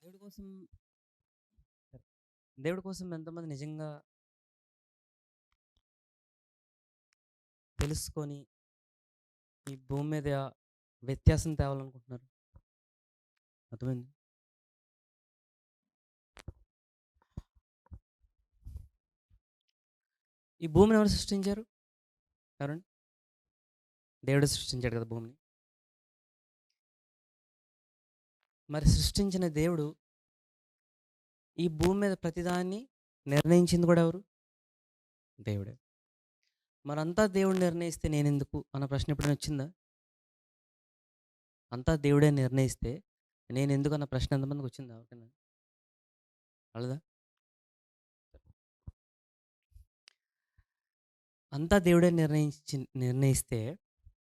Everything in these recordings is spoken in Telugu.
దేవుడి కోసం దేవుడి కోసం ఎంతమంది నిజంగా తెలుసుకొని ఈ భూమి మీద వ్యత్యాసం తేవాలనుకుంటున్నారు? అర్థమైంది. ఈ భూమిని ఎవరు సృష్టించారు? ఎవరండి? దేవుడు సృష్టించాడు కదా భూమిని. మరి సృష్టించిన దేవుడు ఈ భూమి మీద ప్రతిదాన్ని నిర్ణయించింది కూడా ఎవరు? దేవుడే. మరంతా దేవుడు నిర్ణయిస్తే నేనెందుకు అన్న ప్రశ్న ఎప్పుడైనా వచ్చిందా? అంతా దేవుడే నిర్ణయిస్తే నేనెందుకు అన్న ప్రశ్న ఎంతమందికి వచ్చిందా? ఎవరికైనా వాళ్ళదా? అంతా దేవుడే నిర్ణయిస్తే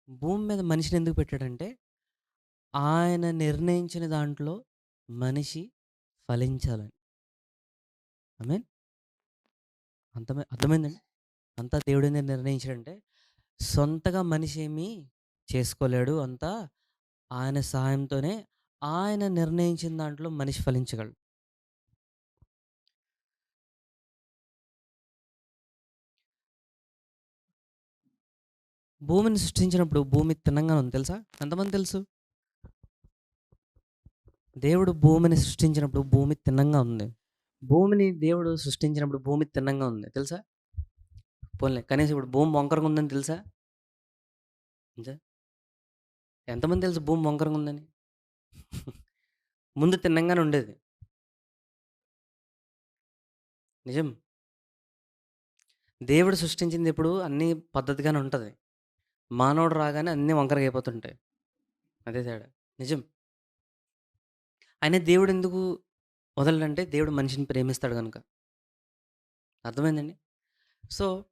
భూమి మీద మనిషిని ఎందుకు పెట్టాడంటే ఆయన నిర్ణయించిన దాంట్లో మనిషి ఫలించాలని. ఆమేన్. అర్థమైందండి? అంతా దేవుడే నిర్ణయించాడంటే సొంతగా మనిషి ఏమీ చేసుకోలేడు. అంతా ఆయన సహాయంతోనే ఆయన నిర్ణయించిన దాంట్లో మనిషి ఫలించగలడు. భూమిని సృష్టించినప్పుడు భూమి తిన్నంగా ఉంది తెలుసా? ఎంతమంది తెలుసు? దేవుడు భూమిని సృష్టించినప్పుడు భూమి తిన్నంగా ఉంది. భూమిని దేవుడు సృష్టించినప్పుడు భూమి తిన్నంగా ఉంది తెలుసా? పోన్లే కనీసం ఇప్పుడు భూమి వంకరగా ఉందని తెలుసా? తెలుసా? ఎంతమంది తెలుసు భూమి వంకరగా ఉందని? ముందు తిన్నంగానే ఉండేది. నిజం. దేవుడు సృష్టించింది ఎప్పుడు అన్నీ పద్ధతిగానే ఉంటది. మానవుడు రాగానే అన్నీ వంకరగా అయిపోతుంటాయి. అదే తేడా. నిజం. అయినా దేవుడు ఎందుకు వదలడంటే దేవుడు మనిషిని ప్రేమిస్తాడు గనుక. అర్థమైందండి? సో,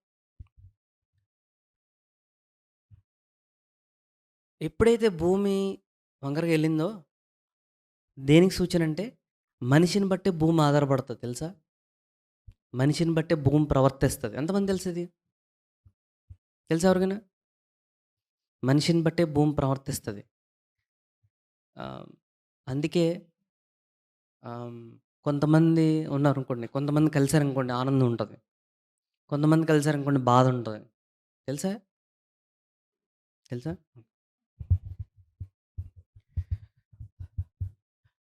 ఎప్పుడైతే భూమి వంకరగా ఎళ్ళిందో దేనికి సూచన అంటే మనిషిని బట్టే భూమి ఆధారపడతది తెలుసా? మనిషిని బట్టే భూమి ప్రవర్తిస్తది. ఎంతమంది తెలుసిది? తెలుసా ఎవరికైనా? మనిషిని బట్టే భూమి ప్రవర్తిస్తది. ఆహ్, అందుకే ఆహ్, కొంతమంది ఉన్నారనుకోండి, కొంతమంది కలిసారనుకోండి ఆనందం ఉంటది. కొంతమంది కలిసారనుకోండి బాధ ఉంటది. తెలుసా? తెలుసా?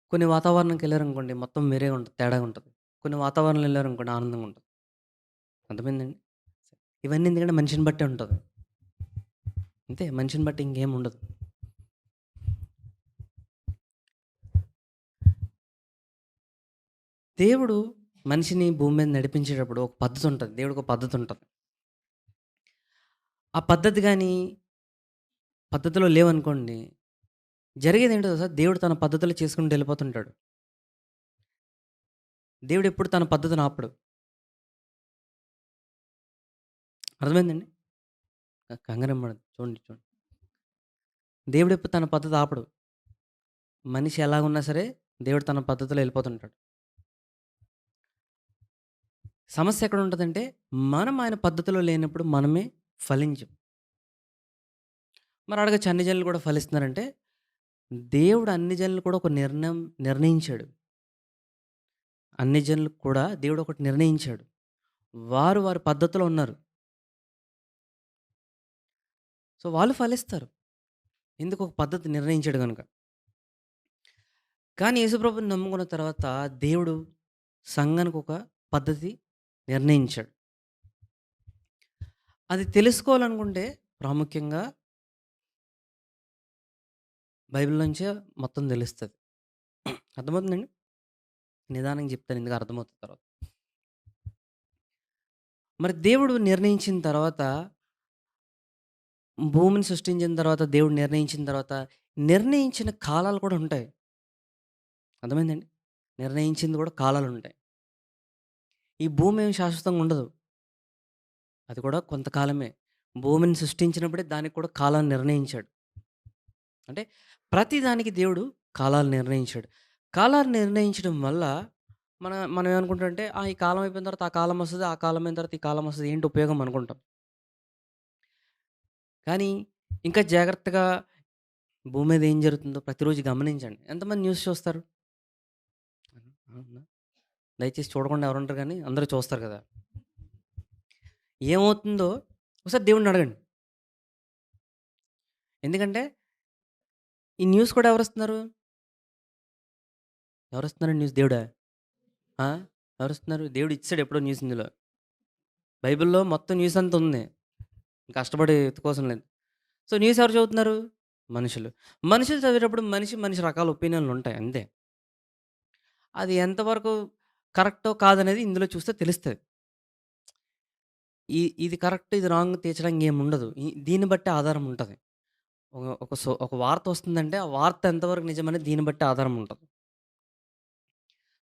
కొన్ని వాతావరణంకెళ్లారనుకోండి మొత్తం వేరేగా ఉంటది. తేడాగా ఉంటది. కొన్ని వాతావరణంలో ఎళ్లారనుకోండి ఆనందంగా ఉంటది. అర్థమైందండి? ఇవన్నీ ఎందుకంటే మనిషిని బట్టే ఉంటది. అంతే మనిషిని బట్టి ఇంకేముండదు. దేవుడు మనిషిని భూమి మీద నడిపించేటప్పుడు ఒక పద్ధతి ఉంటది. దేవుడికి ఒక పద్ధతి ఉంటది. ఆ పద్ధతి గాని పద్ధతిలో లేవనుకోండి, జరిగేదేంటో తెలుసా? దేవుడు తన పద్ధతిలో చేసుకుంటూ వెళ్ళిపోతుంటాడు. దేవుడెప్పుడు తన పద్ధతిని ఆపడు. అర్థమైందండి? కంగారేం పడదు. చూడండి. దేవుడెప్పుడు తన పద్ధతి ఆపడు. మనిషి ఎలాగున్నా సరే దేవుడు తన పద్ధతిలో వెళ్ళిపోతుంటాడు. సమస్య ఎక్కడుంటదంటే, మనం ఆయన పద్ధతిలో లేనప్పుడు మనమే ఫలించం. మరి అడగొచ్చు అన్ని జనులు కూడా ఫలిస్తున్నారంటే, దేవుడు అన్ని జనులు కూడా ఒక నిర్ణయించాడు. అన్ని జనులకు కూడా దేవుడు ఒకటి నిర్ణయించాడు. వారు వారి పద్ధతిలో ఉన్నారు. సో, వాళ్ళు ఫలిస్తారు. ఎందుకు ఒక పద్ధతి నిర్ణయించాడు గనుక. కానీ యేసుప్రభుని నమ్ముకున్న తర్వాత దేవుడు సంఘానికి ఒక పద్ధతి నిర్ణయించాడు. అది తెలుసుకోవాలనుకుంటే ప్రాముఖ్యంగా బైబిల్ నుంచే మొత్తం తెలుస్తది. అర్థమవుతుందండి? నిదానంగా చెప్తాను ఎందుకు అర్థమవుతుంది తర్వాత. మరి దేవుడు నిర్ణయించిన తర్వాత, భూమిని సృష్టించిన తర్వాత, దేవుడు నిర్ణయించిన తర్వాత, నిర్ణయించిన కాలాలు కూడా ఉంటాయి. అర్థమైందండి? నిర్ణయించింది కూడా కాలాలుంటాయి. ఈ భూమి ఏమి శాశ్వతంగా ఉండదు. అది కూడా కొంతకాలమే. భూమిని సృష్టించినప్పుడే దానికి కూడా కాలాన్ని నిర్ణయించాడు. అంటే ప్రతి దానికి దేవుడు కాలాలు నిర్ణయించాడు. కాలాలు నిర్ణయించడం వల్ల మనం ఏమనుకుంటామంటే, ఈ కాలం అయిపోయిన తర్వాత ఆ కాలం వస్తది. ఆ కాలం అయిన తర్వాత ఈ కాలం వస్తది. ఏంటి ఉపయోగం అనుకుంటాం. కానీ ఇంకా జాగ్రత్తగా భూమి మీద ఏం జరుగుతుందో ప్రతిరోజు గమనించండి. ఎంతమంది న్యూస్ చూస్తారు? అవునా? దయచేసి చూడకుండా ఎవరుంటారు గానీ, అందరూ చూస్తారు కదా! ఏమవుతుందో ఒకసారి దేవుడిని అడగండి. ఎందుకంటే, ఈ న్యూస్ కూడా ఎవరిస్తున్నారు? ఎవరిస్తున్నారండి న్యూస్? దేవుడా? ఆ! ఎవరిస్తున్నారు? దేవుడు ఇచ్చేసాడు ఎప్పుడో న్యూస్ ఇందులో. బైబిల్‌లో మొత్తం న్యూస్ అంతా ఉంది. కష్టపడి ఎత్తుకోసం లేదు. సో, న్యూస్ ఎవరు చదువుతున్నారు? మనుషులు. మనుషులు చదివేటప్పుడు మనిషి రకాల ఒపీనియన్‌లుంటాయి అంతే. అది ఎంతవరకు కరెక్టో కాదనేది ఇందులో చూస్తే తెలుస్తది. ఇది కరెక్ట్, ఇది రాంగ్ తేల్చడానికి ఏముండదు. దీన్ని బట్టే ఆధారం ఉంటది. ఒక వార్త వస్తుందంటే, ఆ వార్త ఎంతవరకు నిజమనేది దీన్ని బట్టి ఆధారం ఉంటది.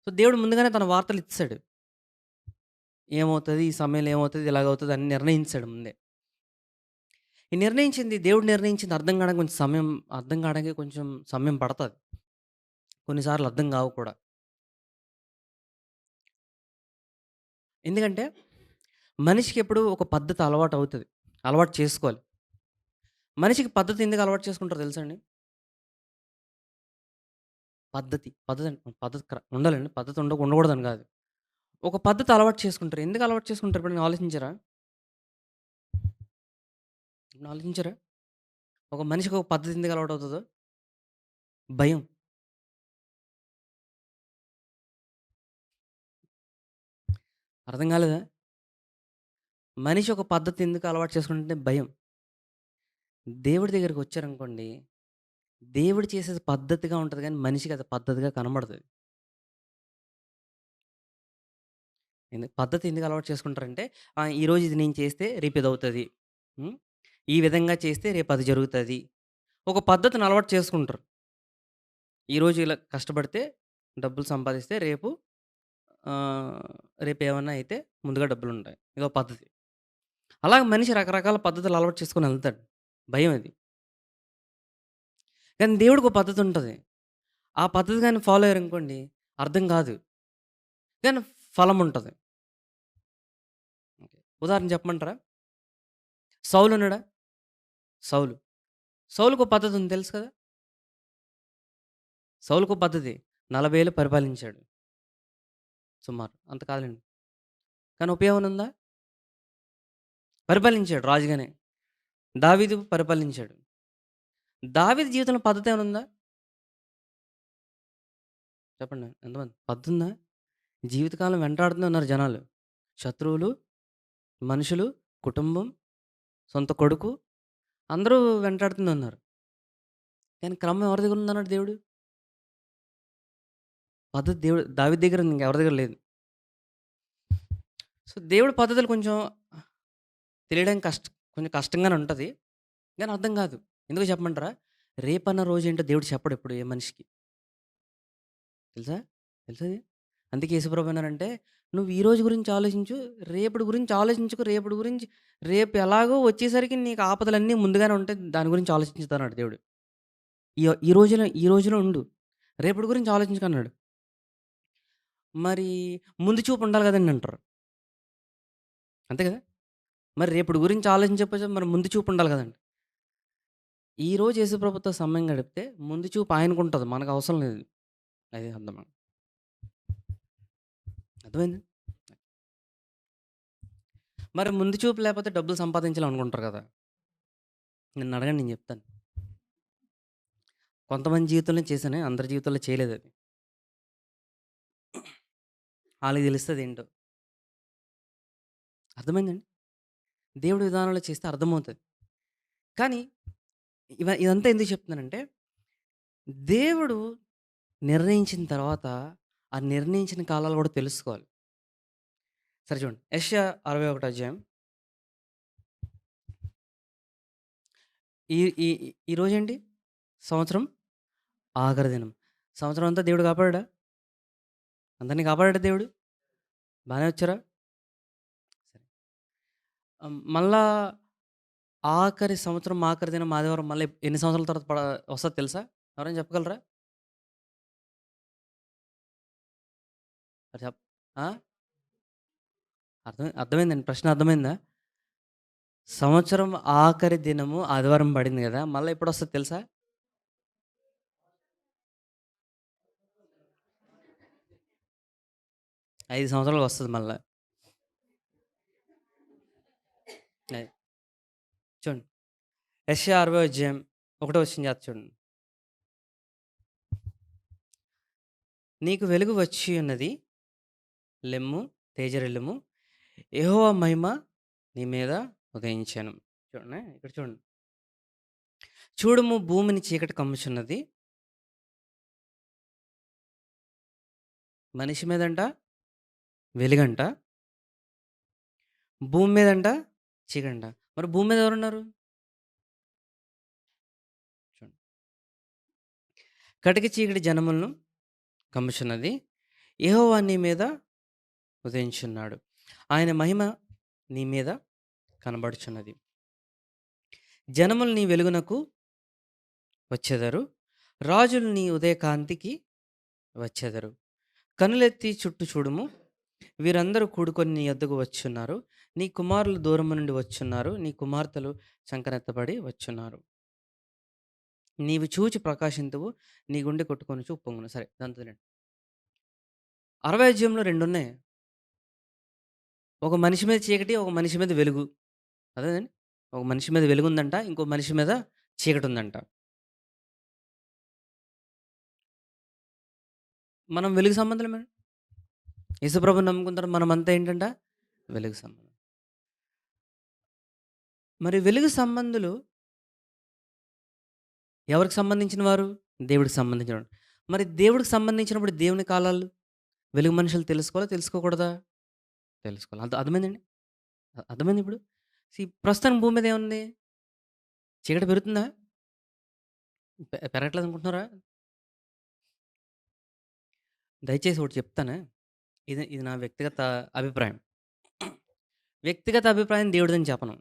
సో, దేవుడు ముందుగానే తన వార్తలు ఇచ్చేసాడు. ఏమవుతది? ఈ సమయంలో ఏమవుతది? ఇలాగవుతది అని నిర్ణయించాడు ముందే. ఈ నిర్ణయించింది దేవుడు నిర్ణయించింది అర్థం కావడానికి కొంచెం సమయం పడతది. కొన్నిసార్లు అర్థం కావు కూడా. ఎందుకంటే మనిషికెప్పుడు ఒక పద్ధతి అలవాటవుతది. అలవాటు చేసుకోవాలి. మనిషికి పద్ధతి ఎందుకు అలవాటు చేసుకుంటారో తెలుసా అండి? పద్ధతి ఉండాలండి. పద్ధతి ఉండకూడదని కాదు. ఒక పద్ధతి అలవాటు చేసుకుంటారు. ఎందుకు అలవాటు చేసుకుంటారు ఎప్పుడైనా ఆలోచించారా? ఎప్పుడైనా ఆలోచించారా? ఒక మనిషికి ఒక పద్ధతి ఎందుకు అలవాటవుతదో? భయం. అర్థం కాలేదా? మనిషి ఒక పద్ధతి ఎందుకు అలవాటు చేసుకుంటుంటే భయం. దేవుడి దగ్గరికొచ్చారనుకోండి, దేవుడు చేసేది పద్ధతిగా ఉంటది గానీ, మనిషికి అది పద్ధతిగా కనబడతది. పద్ధతి ఎందుకు అలవాటు చేసుకుంటారంటే, ఈరోజు ఇది నేను చేస్తే రేపు ఇదవుతది. హ్మ్. ఈ విధంగా చేస్తే రేపు అది జరుగుతది. ఒక పద్ధతిని అలవాటు చేసుకుంటారు. ఈరోజు ఇలా కష్టపడితే డబ్బులు సంపాదిస్తే ఆహ్, రేపేమన్నా అయితే ముందుగా డబ్బులుంటాయి. ఇదో పద్ధతి. అలాగే మనిషి రకరకాల పద్ధతులు అలవాటు చేసుకొని ఎళ్తాడు. భయం అది. కానీ దేవుడికో పద్ధతుంటది. ఆ పద్ధతి గాని ఫాలో అయ్యారనుకోండి అర్థం కాదు. కానీ ఫలముంటది. ఉదాహరణ చెప్పమంటారా? సౌలున్నాడా? సౌలు. సౌలుకో పద్ధతుంది తెలుసు కదా! సౌలుకో పద్ధతి. 40 ఏళ్ళు పరిపాలించాడు సుమారు. అంత కాదులెండి. కానీ ఉపయోగం ఉందా? పరిపాలించాడు రాజుగానే. దావీదు పరిపాలించాడు. దావీదు జీవితంలో పద్ధతేమైనా ఉందా? చెప్పండి ఎంతమంది? పద్ధతుందా? జీవితకాలం వెంటాడుతూనే ఉన్నారు జనాలు. శత్రువులు, మనుషులు, కుటుంబం, సొంత కొడుకు అందరూ వెంటాడుతూనే ఉన్నారు. కానీ క్రమం ఎవరి దగ్గర ఉందన్నాడు దేవుడు? పద్ధతి దావీదు దగ్గర ఉంది. ఇంకెవరి దగ్గర లేదు. సో, దేవుడి పద్ధతులు తెలియడానికి కొంచెం కష్టంగానే ఉంటది. గానీ అర్థం కాదు. ఎందుకో చెప్పమంటారా? రేపన్న రోజేంటో దేవుడు చెప్పడు ఎప్పుడు ఏ మనిషికి. తెలుసా? తెలుసా అది? అందుకే యేసుప్రభు అన్నారంటే, "నువ్వు ఈ రోజు గురించి ఆలోచించు. రేపటి గురించి ఆలోచించకు. రేపు ఎలాగో వచ్చేసరికి నీకు ఆపదలన్నీ ముందుగానే ఉంటాయి. దాని గురించి ఆలోచించొద్దు" అన్నాడు దేవుడు. ఈ రోజులో ఉండు. రేపటి గురించి ఆలోచించకు" అన్నాడు. మరి ముందు చూపు ఉండాలి కదండీ అంటారు. అంతే కదా! మరి రేపటి గురించి ఆలోచించకపోతే మరి ముందు చూపు ఉండాలి కదండీ. ఈరోజు యేసుప్రభుతో సమయం గడిపితే ముందు చూపు ఆయనకుంటది. మనకు అవసరం లేదు. అది అర్థమైందా? మరి ముందు చూపు లేకపోతే డబ్బులు సంపాదించాలనుకుంటారు కదా! నన్నడగండి నేను చెప్తాను. కొంతమంది జీవితంలో చేశాను. అందరి జీవితంలో చేయలేదది. ఆళ్ళకి తెలుస్తదేంటో. అర్థమైందండి? దేవుడి విధానంలో చేస్తే అర్థమవుతది. కానీ ఇదంతా ఎందుకు చెప్తున్నానంటే, దేవుడు నిర్ణయించిన తర్వాత, ఆ నిర్ణయించిన కాలాలు కూడా తెలుసుకోవాలి. సరే చూడండి. యెషయా 61 అధ్యాయం. ఈ ఈ ఈ రోజేంటి? సంవత్సరం ఆఖరి దినం. సంవత్సరం అంతా దేవుడు కాపాడాడా? అందరిని కాపాడాడా దేవుడు? బానే వచ్చారా? సరే. మళ్ళా ఆఖరి సంవత్సరం, ఆఖరి దినం ఆదివారం మళ్ళీ ఎన్ని సంవత్సరాల తర్వాత వస్తదో తెలుసా? ఎవరైనా చెప్పగలరా? మరి ఆ? అర్థమైందండి. ప్రశ్న అర్థమైందా? సంవత్సరం ఆఖరి దినము ఆదివారం పడింది గదా! మళ్ళా ఎప్పుడొస్తదో తెలుసా? 5 సంవత్సరాలకు వస్తది మళ్ళా. అది. చూడండి. యెషయా 60 అధ్యాయం ఒకటో వచనం చేత చూడండి. నీకు వెలుగు వచ్చి ఉన్నది. లెమ్ము, తేజరిల్లుము. యెహోవా మహిమ నీ మీద ఉదయించెను. చూడండి ఇక్కడ చూడండి. చూడుము భూమిని చీకటి కమ్ముచున్నది. మనిషి మీదంట వెలుగంట. భూమి మీదంట చీకటంట. మరి భూమి మీద ఎవరున్నారు? చూడండి. కటిక చీకటి జనములను కమ్ముచున్నది. యెహోవా నీ మీద ఉదయించున్నాడు. ఆయన మహిమ నీ మీద కనబడుచున్నది. జనములు నీ వెలుగునకు వచ్చెదరు. రాజులు నీ ఉదయకాంతికి వచ్చెదరు. కనులెత్తి చుట్టూ చూడుము. వీరందరూ కూడుకొని నీ యొద్దకు వచ్చున్నారు. నీ కుమారులు దూరము నుండి వచ్చున్నారు. నీ కుమార్తెలు చంకనెత్తబడి వచ్చున్నారు. నీవు చూచి ప్రకాశింతువు. నీ గుండె కొట్టుకొనుచు ఉప్పొంగును. సరే దాంతో 60 అధ్యాయంలో 2 ఉన్నాయి. ఒక మనిషి మీద చీకటి, ఒక మనిషి మీద వెలుగు. అదేనండి. ఒక మనిషి మీద వెలుగుందంట. ఇంకో మనిషి మీద చీకటుందంట. మనం వెలుగు సంబంధులమే. యేసుప్రభుని నమ్ముకున్న తర్వాత మనమంతా ఏంటంట? వెలుగు సంబంధం. మరి వెలుగు సంబంధులు ఎవరికి సంబంధించిన వారు? దేవుడికి సంబంధించినవాడు. మరి దేవుడికి సంబంధించినప్పుడు దేవుని కాలాలు వెలుగు మనుషులు తెలుసుకోవాలా? తెలుసుకోకూడదా? తెలుసుకోవాలి. అర్థమైందండి? అర్థమైంది ఇప్పుడు? ప్రస్తుతానికి భూమి మీద ఏముంది? చీకటి పెరుగుతుందా? పెరగట్లేదు అనుకుంటున్నారా? దయచేసి ఒకటి చెప్తాను. ఇది ఇది నా వ్యక్తిగత అభిప్రాయం. వ్యక్తిగత అభిప్రాయం దేవుడిదని చెప్పను.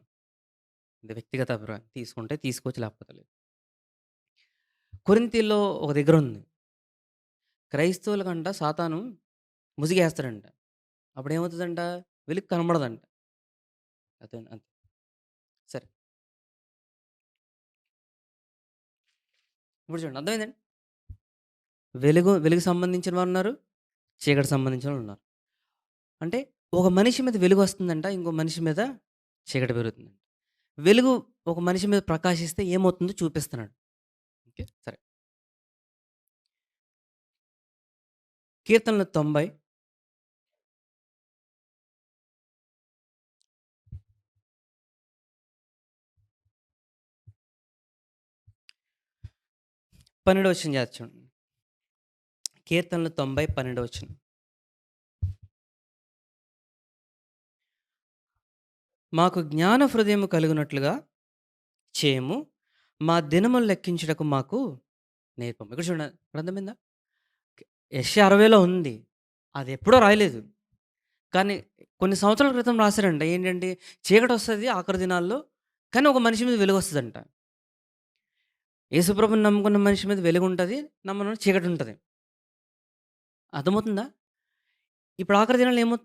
ఇది వ్యక్తిగత అభిప్రాయం. తీసుకుంటే తీసుకోవచ్చు, లేకపోతే లేదు. కొరింథీల్లో ఒక దగ్గర ఉంది. క్రైస్తవులకంట సాతాను ముసిగేస్తాడంట. అప్పుడేమవుతుందంట? వెలుగు కనబడదంట. అదే అంతే. సరే. ఇప్పుడు చూడండి అర్థమైందండి? వెలుగు సంబంధించిన వారున్నారు. చీకటికి సంబంధించిన వారున్నారు. అంటే ఒక మనిషి మీద వెలుగు వస్తుందంట. ఇంకో మనిషి మీద చీకటి పెరుగుతుందంట. వెలుగు ఒక మనిషి మీద ప్రకాశిస్తే ఏమవుతుందో చూపిస్తున్నాడు. ఓకే. సరే. కీర్తనలు 90 12 వచనం చూడండి. కీర్తనలు 90 12 వచనం. మాకు జ్ఞాన హృదయము కలుగునట్లుగా చేయము. మా దినములు లెక్కించుటకు మాకు నేర్పము. ఇక్కడ చూడండి అర్థమైందా? యెషయా 60లో ఉంది. అది ఎప్పుడో రాయలేదు. కానీ కొన్ని సంవత్సరాల క్రితం రాశారంట. ఏంటంటే చీకటొస్తది ఆఖరి దినాల్లో. కానీ ఒక మనిషి మీద వెలుగొస్తదంట. యేసుప్రభుని నమ్ముకున్న మనిషి మీద వెలుగుంటది. నమ్మనోళ్ళకి చీకటుంటది. అర్థమవుతుందా? ఇప్పుడు ఆఖరి దినాల్లో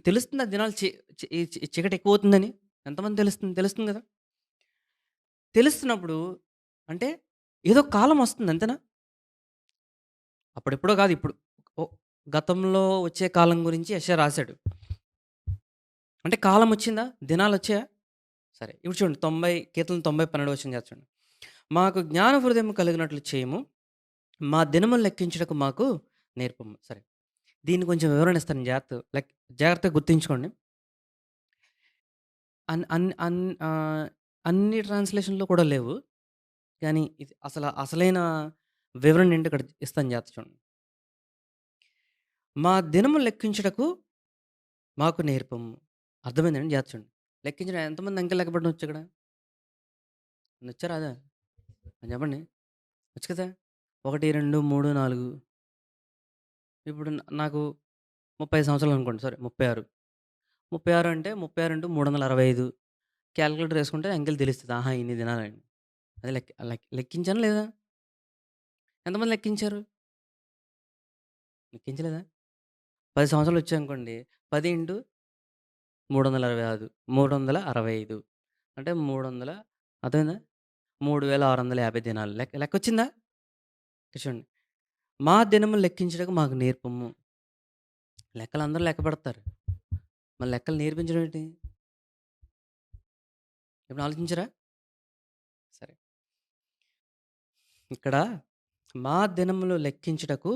తెలుస్తుందా దినాలు చీకటి ఎక్కువవుతుందని? ఎంతమంది తెలుస్తుంది? తెలుస్తుంది గదా! తెలుస్తున్నప్పుడు అంటే ఏదో కాలం వస్తుంది అంతేనా? అప్పుడెప్పుడో కాదు ఇప్పుడు. ఓ గతంలో వచ్చే కాలం గురించి యెషయా రాసాడు. అంటే కాలం వచ్చిందా? దినాలొచ్చాయా? సరే. ఇప్పుడు చూడండి 90 కీర్తనలు 90 12 వచనం చూడండి. మాకు జ్ఞాన హృదయం కలిగినట్లు చేయము. మా దినములు లెక్కించుటకు మాకు నేర్పము. సరే. దీన్ని కొంచెం వివరణ ఇస్తాను జాగ్రత్తగా గుర్తుంచుకోండి. అన్ అన్ అన్ ఆహ్, అన్ని ట్రాన్స్‌లేషన్‌లో కూడా లేవు. కానీ ఇది అసలైన వివరణ ఏంటో ఇక్కడ ఇస్తాను జాగ్రత్త చూడండి. మా దినములు లెక్కించుటకు మాకు నేర్పము. అర్థమైందండి? జాగ్రత్త చూడండి. లెక్కించడం ఎంతమంది అంకెలు లెక్కపెట్టడం వచ్చు ఇక్కడ? వచ్చా రాదా? చెప్పండి. వచ్చు కదా! 1, 2, 3, 4 ఇప్పుడు నాకు 35 సంవత్సరాలు అనుకోండి. సారీ 36. 36 అంటే 36 ఇంటూ 365 కాలిక్యులేటర్ యేసుకుంటే అంకెలు తెలుస్తది. ఆహా! ఇన్ని దినాలని. అది లెక్కించానా లేదా? ఎంతమంది లెక్కించారు? లెక్కించలేదా? 10 సంవత్సరాలు వచ్చాయనుకోండి. 10 ఇంటూ 365 365 అంటే 300 అర్థమైందా? 3650 దినాలు. లెక్కొచ్చిందా? ఇక్కడ చూడండి. మా దినములు లెక్కించుటకు మాకు నేర్పము. లెక్కలు అందరూ లెక్క పెడతారు. మరి లెక్కలు నేర్పించడం ఏంటి? ఎప్పుడైనా ఆలోచించారా? సరే. ఇక్కడ మా దినములు లెక్కించుటకు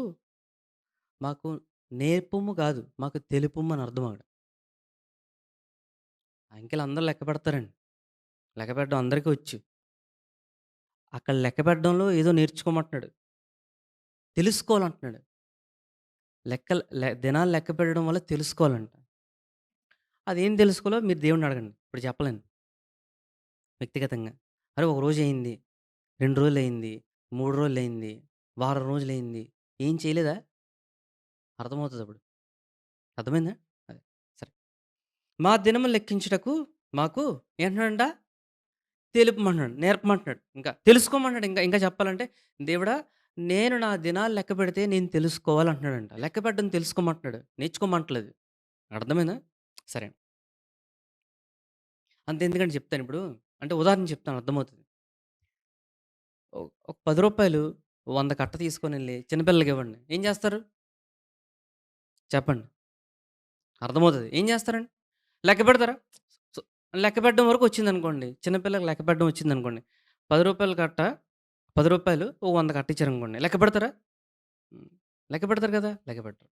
మాకు నేర్పుము గాదు. మాకు తెలుపుము అని అర్థం అక్కడ. అంకెలు అందరూ లెక్క పెడతారండి. లెక్క పెట్టడం అందరికీ వచ్చు. అక్కడ లెక్క పెట్టడంలో ఏదో నేర్చుకోమంటున్నాడు. తెలుసుకోవాలంటున్నాడు. దినాలు లెక్క పెట్టడం వల్ల తెలుసుకోవాలంట. అదేం తెలుసుకోవాలో మీరు దేవుడిని అడగండి. ఇప్పుడు చెప్పలేను వ్యక్తిగతంగా. అరే! ఒక రోజయింది, 2 రోజులయింది, 3 రోజులయింది, వారం రోజులయింది. ఏం చేయలేదా? అర్థమవుతదప్పుడు. అర్థమైందా? అదే. సరే. మా దినములు లెక్కించుటకు మాకు ఏంటంట? తెలుపమంటున్నాడు. నేర్పమంటున్నాడు. ఇంకా తెలుసుకోమంటున్నాడు. ఇంకా ఇంకా చెప్పాలంటే, దేవుడా! నేను నా దినాలు లెక్కపెడితే నేను తెలుసుకోవాలంటున్నాడంట. లెక్క పెట్టడం తెలుసుకోమంటున్నాడు. నేర్చుకోమంటలేదు. అర్థమైందా? సరే. అంతెందుకండి చెప్తానిప్పుడు. అంటే ఉదాహరణ చెప్తాను అర్థమవుతది. ఒక రూ. 10 100 కట్ట తీసుకొనెళ్ళి చిన్న పిల్లలకివ్వండి. ఏం చేస్తారు? చెప్పండి. అర్థమవుతది. ఏం చేస్తారండి? లెక్క పెడతారా? సో, లెక్క పెట్టడం వరకు వచ్చిందనుకోండి. చిన్న పిల్లకి లెక్క పెట్టడం వచ్చిందనుకోండి. రూ. 10 కట్ట రూ. 10 ఓ 100 కట్టిచ్చారనుకోండి. లెక్క పెడతారా? హ్మ్. లెక్క పెడతారు కదా! లెక్క పెట్టరు.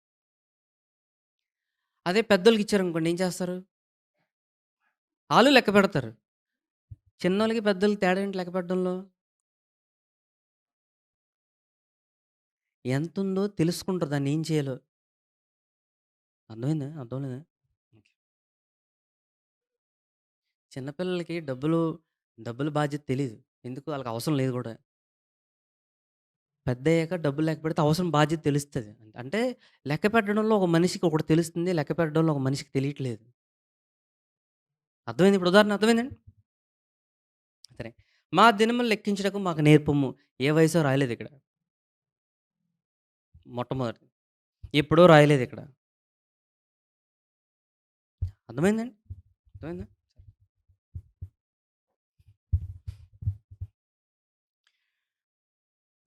అదే పెద్దోళ్ళకిచ్చారనుకోండి ఏం చేస్తారు? ఆళ్ళు లెక్క పెడతారు. చిన్నోళ్ళకి, పెద్దోళ్ళకి తేడా ఏంటి లెక్క పెట్టడంలో? ఎంతుందో తెలుసుకుంటారు దాన్నేం చేయాలో. అర్థమైందా? అర్థమవలేదా? ఓకే. చిన్న పిల్లలకి డబ్బుల బాధ్యత తెలీదు. ఎందుకు ఆళ్ళకి అవసరం లేదు గూడా. పెద్దయ్యాక డబ్బులు లెక్క పెడితే అవసరం బాధ్యత తెలుస్తది. అంటే లెక్క పెట్టడంలో ఒక మనిషికి ఒకటి తెలుస్తుంది. లెక్క పెట్టడంలో ఒక మనిషికి తెలియట్లేదు. అర్థమైంది ఇప్పుడు ఉదాహరణ అర్థమైందండి? సరే. మా దినములు లెక్కించుటకు మాకు నేర్పుము. ఏ వయసో రాయలేదిక్కడ. మొట్టమొదటిది. ఎప్పుడో రాయలేదిక్కడ. అర్థమైందండి? అర్థమైందా?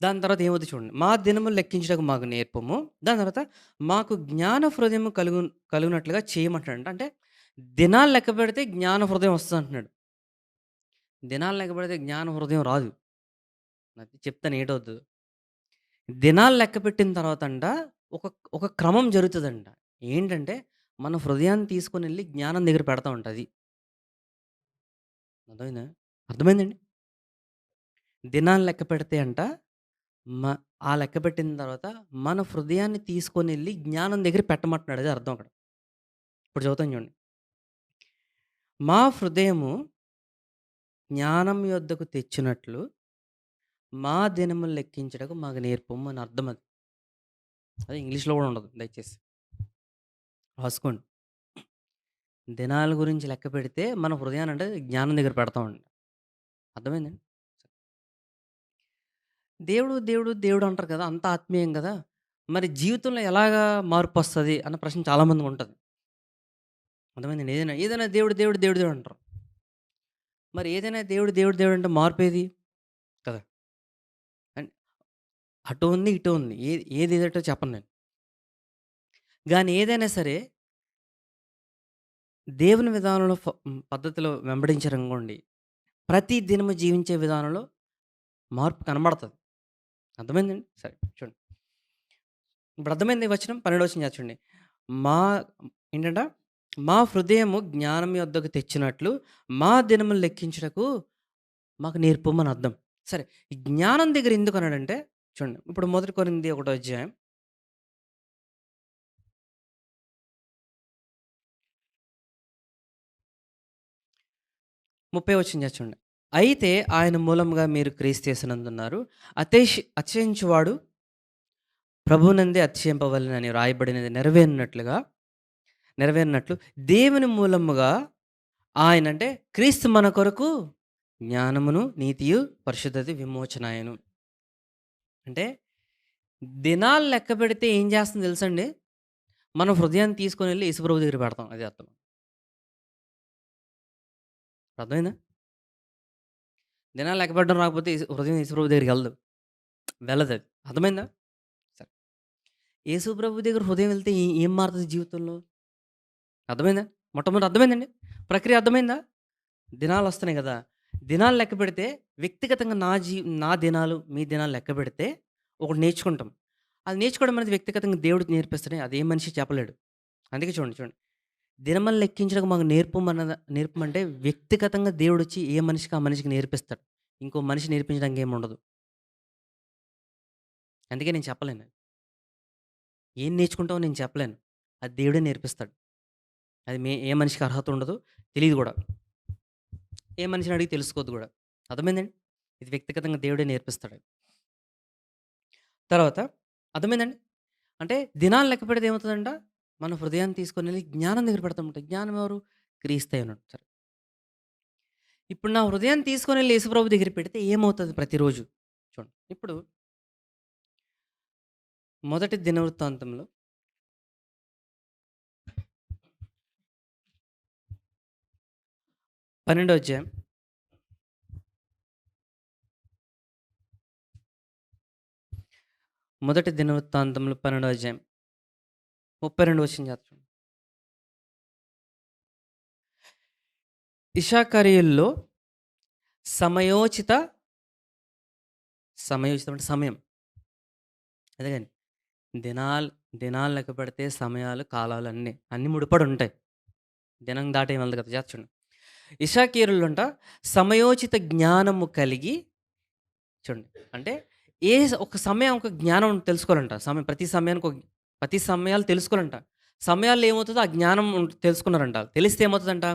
దాని తర్వాత ఏమవుద్దో చూడండి. మా దినములు లెక్కించుటకు మాకు నేర్పుము. దాని తర్వాత మాకు జ్ఞాన హృదయము కలుగునట్లుగా చేయమంటున్నాడంట. అంటే దినాలు లెక్క పెడితే జ్ఞాన హృదయం వస్తదంటున్నాడు. దినాలు లెక్క పెడితే జ్ఞాన హృదయం రాదు. అది చెప్తాను ఏటవుద్దో. దినాలు లెక్కపెట్టిన తర్వాతంట ఒక ఒక క్రమం జరుగుతదంట. ఏంటంటే మన హృదయాన్ని తీసుకొనెళ్ళి జ్ఞానం దగ్గర పెడతామంట అది. అర్థమైందా? అర్థమైందండి? దినాలు లెక్కపెడితే అంట మ ఆ లెక్కపెట్టిన తర్వాత మన హృదయాన్ని తీసుకొనెళ్ళి జ్ఞానం దగ్గర పెట్టమంటున్నాడు. అదే అర్థం అక్కడ. ఇప్పుడు చదువుతాను చూడండి. మా హృదయము జ్ఞానం యొద్దకు తెచ్చినట్లు మా దినములు లెక్కించుటకు మాకు నేర్పము అని అర్థం అది. అది ఇంగ్లీష్‌లో కూడా ఉండదు దయచేసి. రాసుకోండి. దినాల గురించి లెక్కపెడితే మన హృదయాన్నంటే జ్ఞానం దగ్గర పెడతామండి. అర్థమైందండి? దేవుడు, దేవుడు, దేవుడు అంటారు కదా! అంతా ఆత్మీయం గదా! మరి జీవితంలో ఎలాగా మార్పొస్తది అన్న ప్రశ్న చాలా మందికుంటది. అర్థమైందండి? ఏదైనా దేవుడు, దేవుడు, దేవుడు, దేవుడు అంటారు. మరి ఏదైనా దేవుడు, దేవుడు, దేవుడు అంటే మార్పేది? కదా! అన్ అటు ఉంది, ఇటు ఉంది. ఏది ఎటో చెప్పను నేను. గానీ ఏదైనా సరే దేవుని విధానంలో పద్ధతిలో వెంబడించారనుకోండి, ప్రతి దినము జీవించే విధానంలో మార్పు కనబడతది. అర్థమైందండి? సరే చూడండి. ఇప్పుడు అర్థమైందా ఈ వచనం? 12 వచనం చూడండి. మా ఏంటంట? మా హృదయము జ్ఞానం యొద్దకు తెచ్చినట్లు మా దినములు లెక్కించుటకు మాకు నేర్పమని అర్థం. సరే ఈ జ్ఞానం దగ్గర ఎందుకన్నాడంటే చూడండి. ఇప్పుడు మొదటి కొరింథీ ఒకటో అధ్యాయం 30 వచనం చూడండి. అయితే ఆయన మూలంగా మీరు క్రీస్తు యేసునందున్నారు. అతిశయించువాడు ప్రభువునందే అతిశయింపవలెనని రాయబడినది నెరవేరినట్లు దేవుని మూలముగా ఆయన అంటే క్రీస్తు మన కొరకు జ్ఞానమును, నీతియు, పరిశుద్ధత, విమోచనాయను. అంటే దినాలు లెక్కపెడితే ఏం చేస్తుందో తెలుసండి? మన హృదయాన్ని తీసుకొనెళ్ళి యేసుప్రభు దగ్గర పెడతాం. అది అర్థం. అర్థమైందా? దినాలు లెక్కపెట్టడం రాకపోతే హృదయం యేసుప్రభు దగ్గరికెళ్ళదు. వెళ్ళదది. అర్థమైందా? సరే. యేసు ప్రభు దగ్గర హృదయం వెళ్తే ఏం మారుతది జీవితంలో? అర్థమైందా? మొట్టమొదటి అర్థమైందండి? ప్రక్రియ అర్థమైందా? దినాలొస్తున్నాయి గదా! దినాలు లెక్కపెడితే వ్యక్తిగతంగా నా దినాలు, మీ దినాలు లెక్కపెడితే ఒకటి నేర్చుకుంటాం. అది నేర్చుకోవడం అనేది వ్యక్తిగతంగా దేవుడు నేర్పిస్తాడు. అది ఏ మనిషి చెప్పలేడు. అందుకే చూడండి. దినమని లెక్కించడం మాకు నేర్పమంటే వ్యక్తిగతంగా దేవుడొచ్చి ఏ మనిషికి ఆ మనిషికి నేర్పిస్తాడు. ఇంకో మనిషి నేర్పించడానికి ఏముండదు. అందుకే నేను చెప్పలేను. ఏం నేర్చుకుంటావో నేను చెప్పలేను. అది దేవుడే నేర్పిస్తాడు. అది ఏ మనిషికి అర్హత ఉండదు. తెలీదు గూడా. ఏ మనిషిని అడిగి తెలుసుకోవద్దు గూడా. అర్థమైందండి? ఇది వ్యక్తిగతంగా దేవుడే నేర్పిస్తాడు. తర్వాత అర్థమైందండి? అంటే దినాలు లెక్క పెడితే ఏమవుతదంట? మన హృదయాన్ని తీసుకొనెళ్ళి జ్ఞానం దగ్గర పెడతామంట. జ్ఞానం ఎవరు? క్రీస్తే అన్నాడు. సరే. ఇప్పుడు నా హృదయాన్ని తీసుకొనెళ్ళి యేసుప్రభు దగ్గర పెడితే ఏమవుతది ప్రతిరోజు? చూడండి. ఇప్పుడు మొదటి దినవృత్తాంతంలో 12 అధ్యాయం మొదటి దినవృత్తాంతంలో 12 అధ్యాయం 32 వచనం చదువుతాను. ఇశ్శాఖారీయుల్లో సమయోచిత సమయోచితం అంటే సమయం. అదేగాని దినాలు దినాలు లెక్క పెడితే సమయాలు, కాలాలు అన్నీ ముడిపడి ఉంటాయి. దినం దాటి ఏం వెళ్ళదు కదా! చూడండి. ఇశ్శాఖీయులంట సమయోచిత జ్ఞానము కలిగి చూడండి. అంటే ఒక సమయం ఒక జ్ఞానం తెలుసుకోవాలంట. ప్రతి సమయానికి ప్రతి సమయాలు తెలుసుకోవాలంట. సమయాల్లో ఏమవుతదో ఆ జ్ఞానం తెలుసుకున్నారంట. తెలిస్తే ఏమవుతదంట?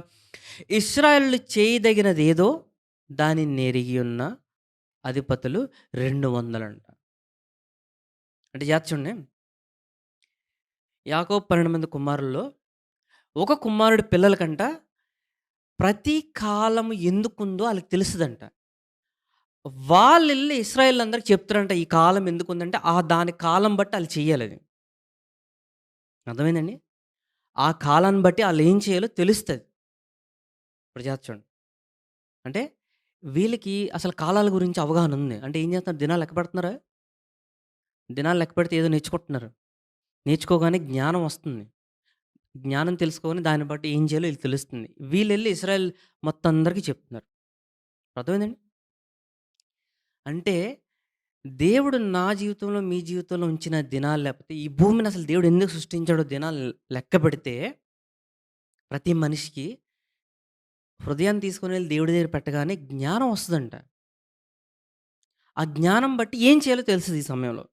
ఇశ్రాయేలు చేయదగినదేదో దానినెరిగి ఉన్న అధిపతులు 200 అంట. అంటే చూడండి. యాకోబు 12 మంది కుమారుల్లో ఒక కుమారుడి పిల్లలకంట ప్రతి కాలము ఎందుకుందో ఆళ్ళకి తెలుస్తదంట. వాళ్ళెళ్లి ఇశ్రాయేలీయులందరికి చెప్తారంట. ఈ కాలం ఎందుకుందంటే, దాని కాలం బట్టి ఆళ్ళు చెయ్యాలది. అర్థమైందండి? ఆ కాలాన్ని బట్టి ఆళ్ళేం చేయాలో తెలుస్తది. ఇప్పుడు చూడండి. అంటే వీళ్ళకి అసలు కాలాల గురించి అవగాహన ఉంది. అంటే ఏం చేస్తున్నారు? దినాలు లెక్క పెడుతున్నారా? దినాలు లెక్క పెడితే ఏదో నేర్చుకుంటున్నారు. నేర్చుకోగానే జ్ఞానం వస్తుంది. జ్ఞానం తెలుసుకొని దాన్ని బట్టి ఏం చేయాలో ఈళ్ళకి తెలుస్తుంది. వీళ్ళెళ్లి ఇశ్రాయేల్ మొత్తం అందరికి చెప్తున్నారు. అర్థమైందండి? అంటే దేవుడు నా జీవితంలో, మీ జీవితంలో ఉంచిన దినాలు లేకపోతే ఈ భూమిని అసలు దేవుడు ఎందుకు సృష్టించాడో దినాలు లెక్కపెడితే ప్రతి మనిషికి హృదయాన్ని తీసుకొనెళ్ళి దేవుడి దగ్గర పెట్టగానే జ్ఞానం వస్తదంట. ఆ జ్ఞానం బట్టి ఏం చేయాలో తెలుస్తది ఈ సమయంలో.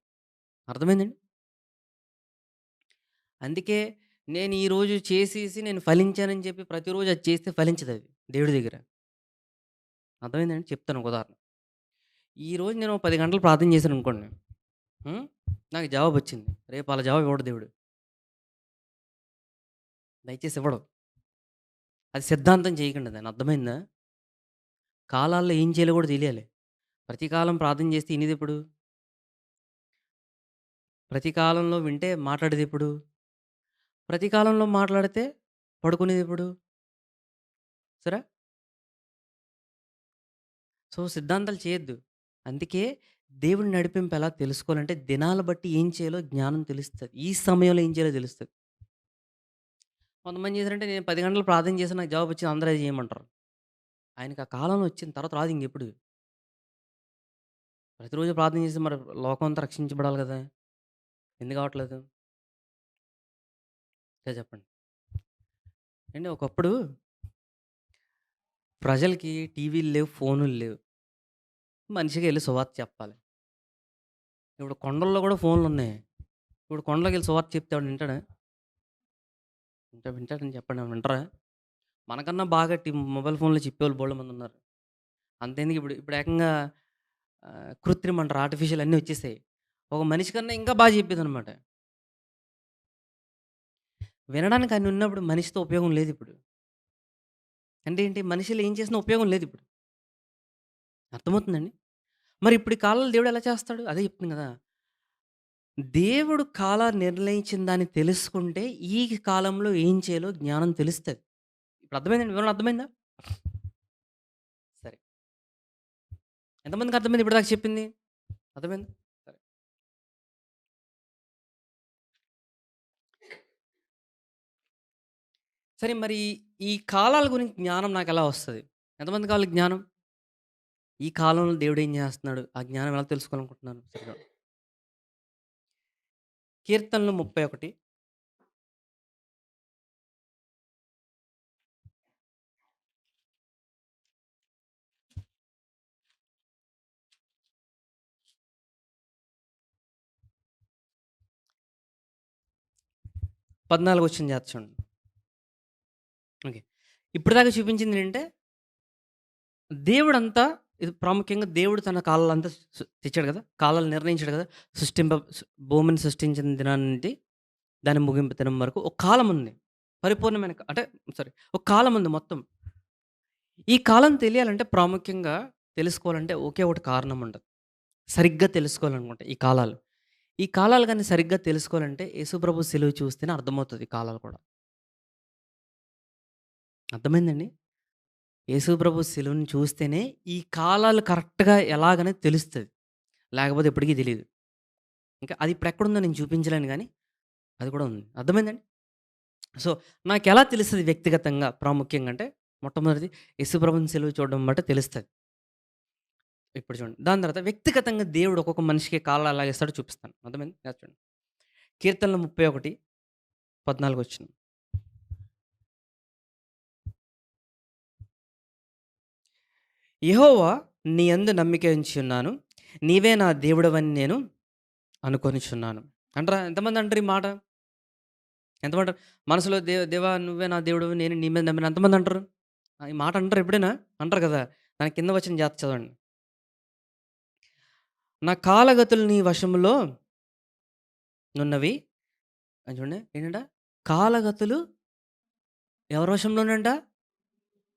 అర్థమైందండి? అందుకే నేను ఈరోజు చేసేసి నేను ఫలించానని చెప్పి ప్రతిరోజు అది చేస్తే ఫలించదది దేవుడి దగ్గర. అర్థమైందండి? చెప్తాను ఒక ఉదాహరణ. ఈరోజు నేను ఓ 10 గంటలు ప్రార్థన చేశాననుకోండి. హ్మ్. నాకు జవాబొచ్చింది. రేపు అలా జవాబు ఇవ్వడు దేవుడు. దయచేసి ఇవ్వడు. అది సిద్ధాంతం చేయకండి దాన్ని. అర్థమైందా? కాలాల్లో ఏం చేయాలో కూడా తెలియాలి. ప్రతి కాలం ప్రార్థన చేస్తే ఇనేదెప్పుడు? ప్రతి కాలంలో వింటే మాట్లాడేదెప్పుడు? ప్రతి కాలంలో మాట్లాడితే పడుకునేదెప్పుడు? సరే? సో, సిద్ధాంతాలు చేయొద్దు. అందుకే దేవుడి నడిపింపు ఎలా తెలుసుకోవాలంటే దినాలు బట్టి ఏం చేయాలో జ్ఞానం తెలుస్తది. ఈ సమయంలో ఏం చేయాలో తెలుస్తది. కొంతమంది చేసారంటే నేను 10 గంటలు ప్రార్థన చేశాను నాకు జవాబొచ్చింది అందరూ అదే చేయమంటారు. ఆయనకి ఆ కాలంలో వచ్చిన తర్వాత రాదు ఇంకెప్పుడు. ప్రతిరోజు ప్రార్థన చేస్తే మరి లోకం అంతా రక్షించబడాలి గదా! ఎందుకు అవ్వట్లేదు? చెప్పండి. ఏండి ఒకప్పుడు ప్రజలకి టీవీలు లేవు, ఫోనులు లేవు. మనిషిగా ఎళ్లి సువార్త చెప్పాలి. ఇప్పుడు కొండల్లో గూడా ఫోన్లున్నాయి. ఇప్పుడు కొండలోకెళ్ళి సువార్త చెప్తే ఎవడైనా వింటాడా? వింటాడని చెప్పండి ఏమన్నా వింటరా? మనకన్నా బాగా మొబైల్ ఫోన్‌లో చెప్పేవాళ్ళు బోలెడుమందున్నారు. అంతెందుకు ఇప్పుడు ఏకంగా కృత్రిమ అంటారు. ఆర్టిఫిషియల్ అన్నీ వచ్చేసాయి. ఒక మనిషి కన్నా ఇంకా బాగా చెప్పేదనమాట. వినడానికి అన్ని ఉన్నప్పుడు మనిషితో ఉపయోగం లేదిప్పుడు. అంటే ఏంటి? మనిషిలో ఏం చేసినా ఉపయోగం లేదిప్పుడు. అర్థమవుతుందండి? మరి ఇప్పుడు ఈ కాలంలో దేవుడు ఎలా చేస్తాడు? అదే చెప్తున్నాను గదా! దేవుడు కాలాన్ని నిర్ణయించిన దాన్ని తెలుసుకుంటే, ఈ కాలంలో ఏం చేయాలో జ్ఞానం తెలుస్తది. ఇప్పుడు అర్థమైందండి? వివరణ అర్థమైందా? సరే. ఎంతమందికి అర్థమైంది ఇప్పటిదాకా చెప్పింది? అర్థమైందా? సరే. సరే మరి ఈ కాలాల గురించి జ్ఞానం నాకెలా వస్తది? ఎంతమందికి కావాలి జ్ఞానం? ఈ కాలంలో దేవుడేం జేస్తున్నాడు? ఆ జ్ఞానం ఎలా తెలుసుకోవాలనుకుంటున్నాను? సరిగ్గా కీర్తనలు 31, 14 వచ్చిన జాత చూడండి. ఓకే. ఇప్పటిదాకా చూపించిందేంటంటే, దేవుడంతా ఇది ప్రాముఖ్యంగా దేవుడు తన కాలాలంతా తెచ్చాడు గదా! కాలాలు నిర్ణయించాడు గదా! సృష్టింప సు భూమిని సృష్టించిన దినం నుండి దాని ముగింపు దినం వరకు ఒక కాలం ఉంది. పరిపూర్ణమైన అంటే సారీ, ఒక కాలం ఉంది మొత్తం. ఈ కాలం తెలియాలంటే ప్రాముఖ్యంగా తెలుసుకోవాలంటే ఒకే ఒకటి కారణం ఉంటది. సరిగ్గా తెలుసుకోవాలనుకుంటే ఈ కాలాలు. ఈ కాలాలు గాని సరిగ్గా తెలుసుకోవాలంటే యేసుప్రభు సిలువ చూస్తేనే అర్థమవుతది ఈ కాలాలు కూడా. అర్థమైందండి? యేసుప్రభు సిలువని చూస్తేనే ఈ కాలాలు కరెక్ట్‌గా ఎలాగనేది తెలుస్తది. లేకపోతే ఎప్పటికి తెలీదు. ఇంకా అది ఇప్పుడెక్కడుందో నేను చూపించలేను గానీ, అది కూడా ఉంది. అర్థమైందండి? సో, నాకెలా తెలుస్తది వ్యక్తిగతంగా ప్రాముఖ్యంగా అంటే, మొట్టమొదటిది యేసుప్రభుని సిలువ చూడడం బట్టి తెలుస్తది. ఇప్పుడు చూడండి. దాని తర్వాత వ్యక్తిగతంగా దేవుడు ఒక్కొక్క మనిషికి కాలాలు ఎలాగిస్తాడో చూపిస్తాను. అర్థమైందా? చూడండి. కీర్తనలు 31, 14 వచ్చిన. యెహోవా నీ యందు నమ్మిక ఉంచున్నాను. నీవే నా దేవుడవని నేను అనుకొనుచున్నాను. అంటారా? ఎంతమంది అంటారు ఈ మాట? ఎంతమంది అంటారు? మనసులో దేవా నువ్వే నా దేవుడవు నేను నీ మీద నమ్మాను ఎంతమంది అంటారు? ఈ మాట అంటారా ఎప్పుడైనా? అంటారు కదా! దాని కింద వచ్చిన జాగ్రత్త చదవండి. నా కాలగతులు నీ వశములో నున్నవి చూడండి ఏంటంట? కాలగతులు ఎవరి వశంలోనంట?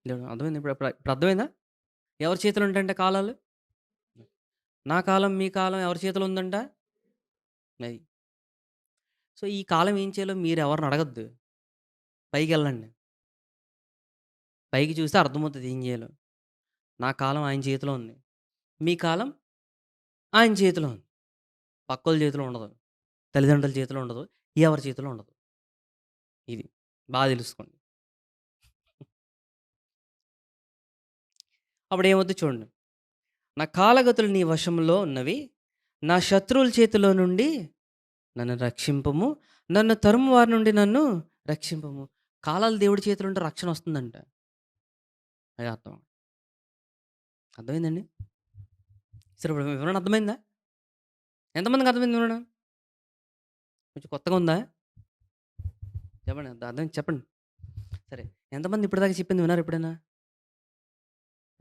దేవుడు అర్థమైందా? ఇప్పుడు అర్థమైందా? ఎవరి చేతిలో ఉంటాయంట కాలాలు? నా కాలం, మీ కాలం ఎవరి చేతిలో ఉందంట? అది. సో, ఈ కాలం ఏం చేయాలో మీరెవరిని అడగొద్దు. పైకెళ్ళండి. పైకి చూస్తే అర్థమవుతది ఏం చేయాలో. నా కాలం ఆయన చేతిలో ఉంది. మీ కాలం ఆయన చేతిలో ఉంది. పక్కోళ్ళ చేతిలో ఉండదు. తల్లిదండ్రుల చేతిలో ఉండదు. ఎవరి చేతిలో ఉండదు. ఇది. తెలుసుకోండి. అప్పుడేమవుద్దో చూడండి. నా కాలగతులు నీ వశంలో ఉన్నవి. నా శత్రువుల చేతిలో నుండి నన్ను రక్షింపుము. నన్ను తరుము వారి నుండి నన్ను రక్షింపుము. కాలాలు దేవుడి చేతిలో ఉంటే రక్షణ వస్తుందంట. అది అర్థం. అర్థమైందండి? సరే ఇప్పుడు వివరణ అర్థమైందా? ఎంతమందికి అర్థమైంది వివరణ? కొంచెం కొత్తగా ఉందా? చెప్పండి. అర్థమైంది చెప్పండి. సరే. ఎంతమంది ఇప్పటిదాకా చెప్పింది విన్నారా ఎప్పుడైనా?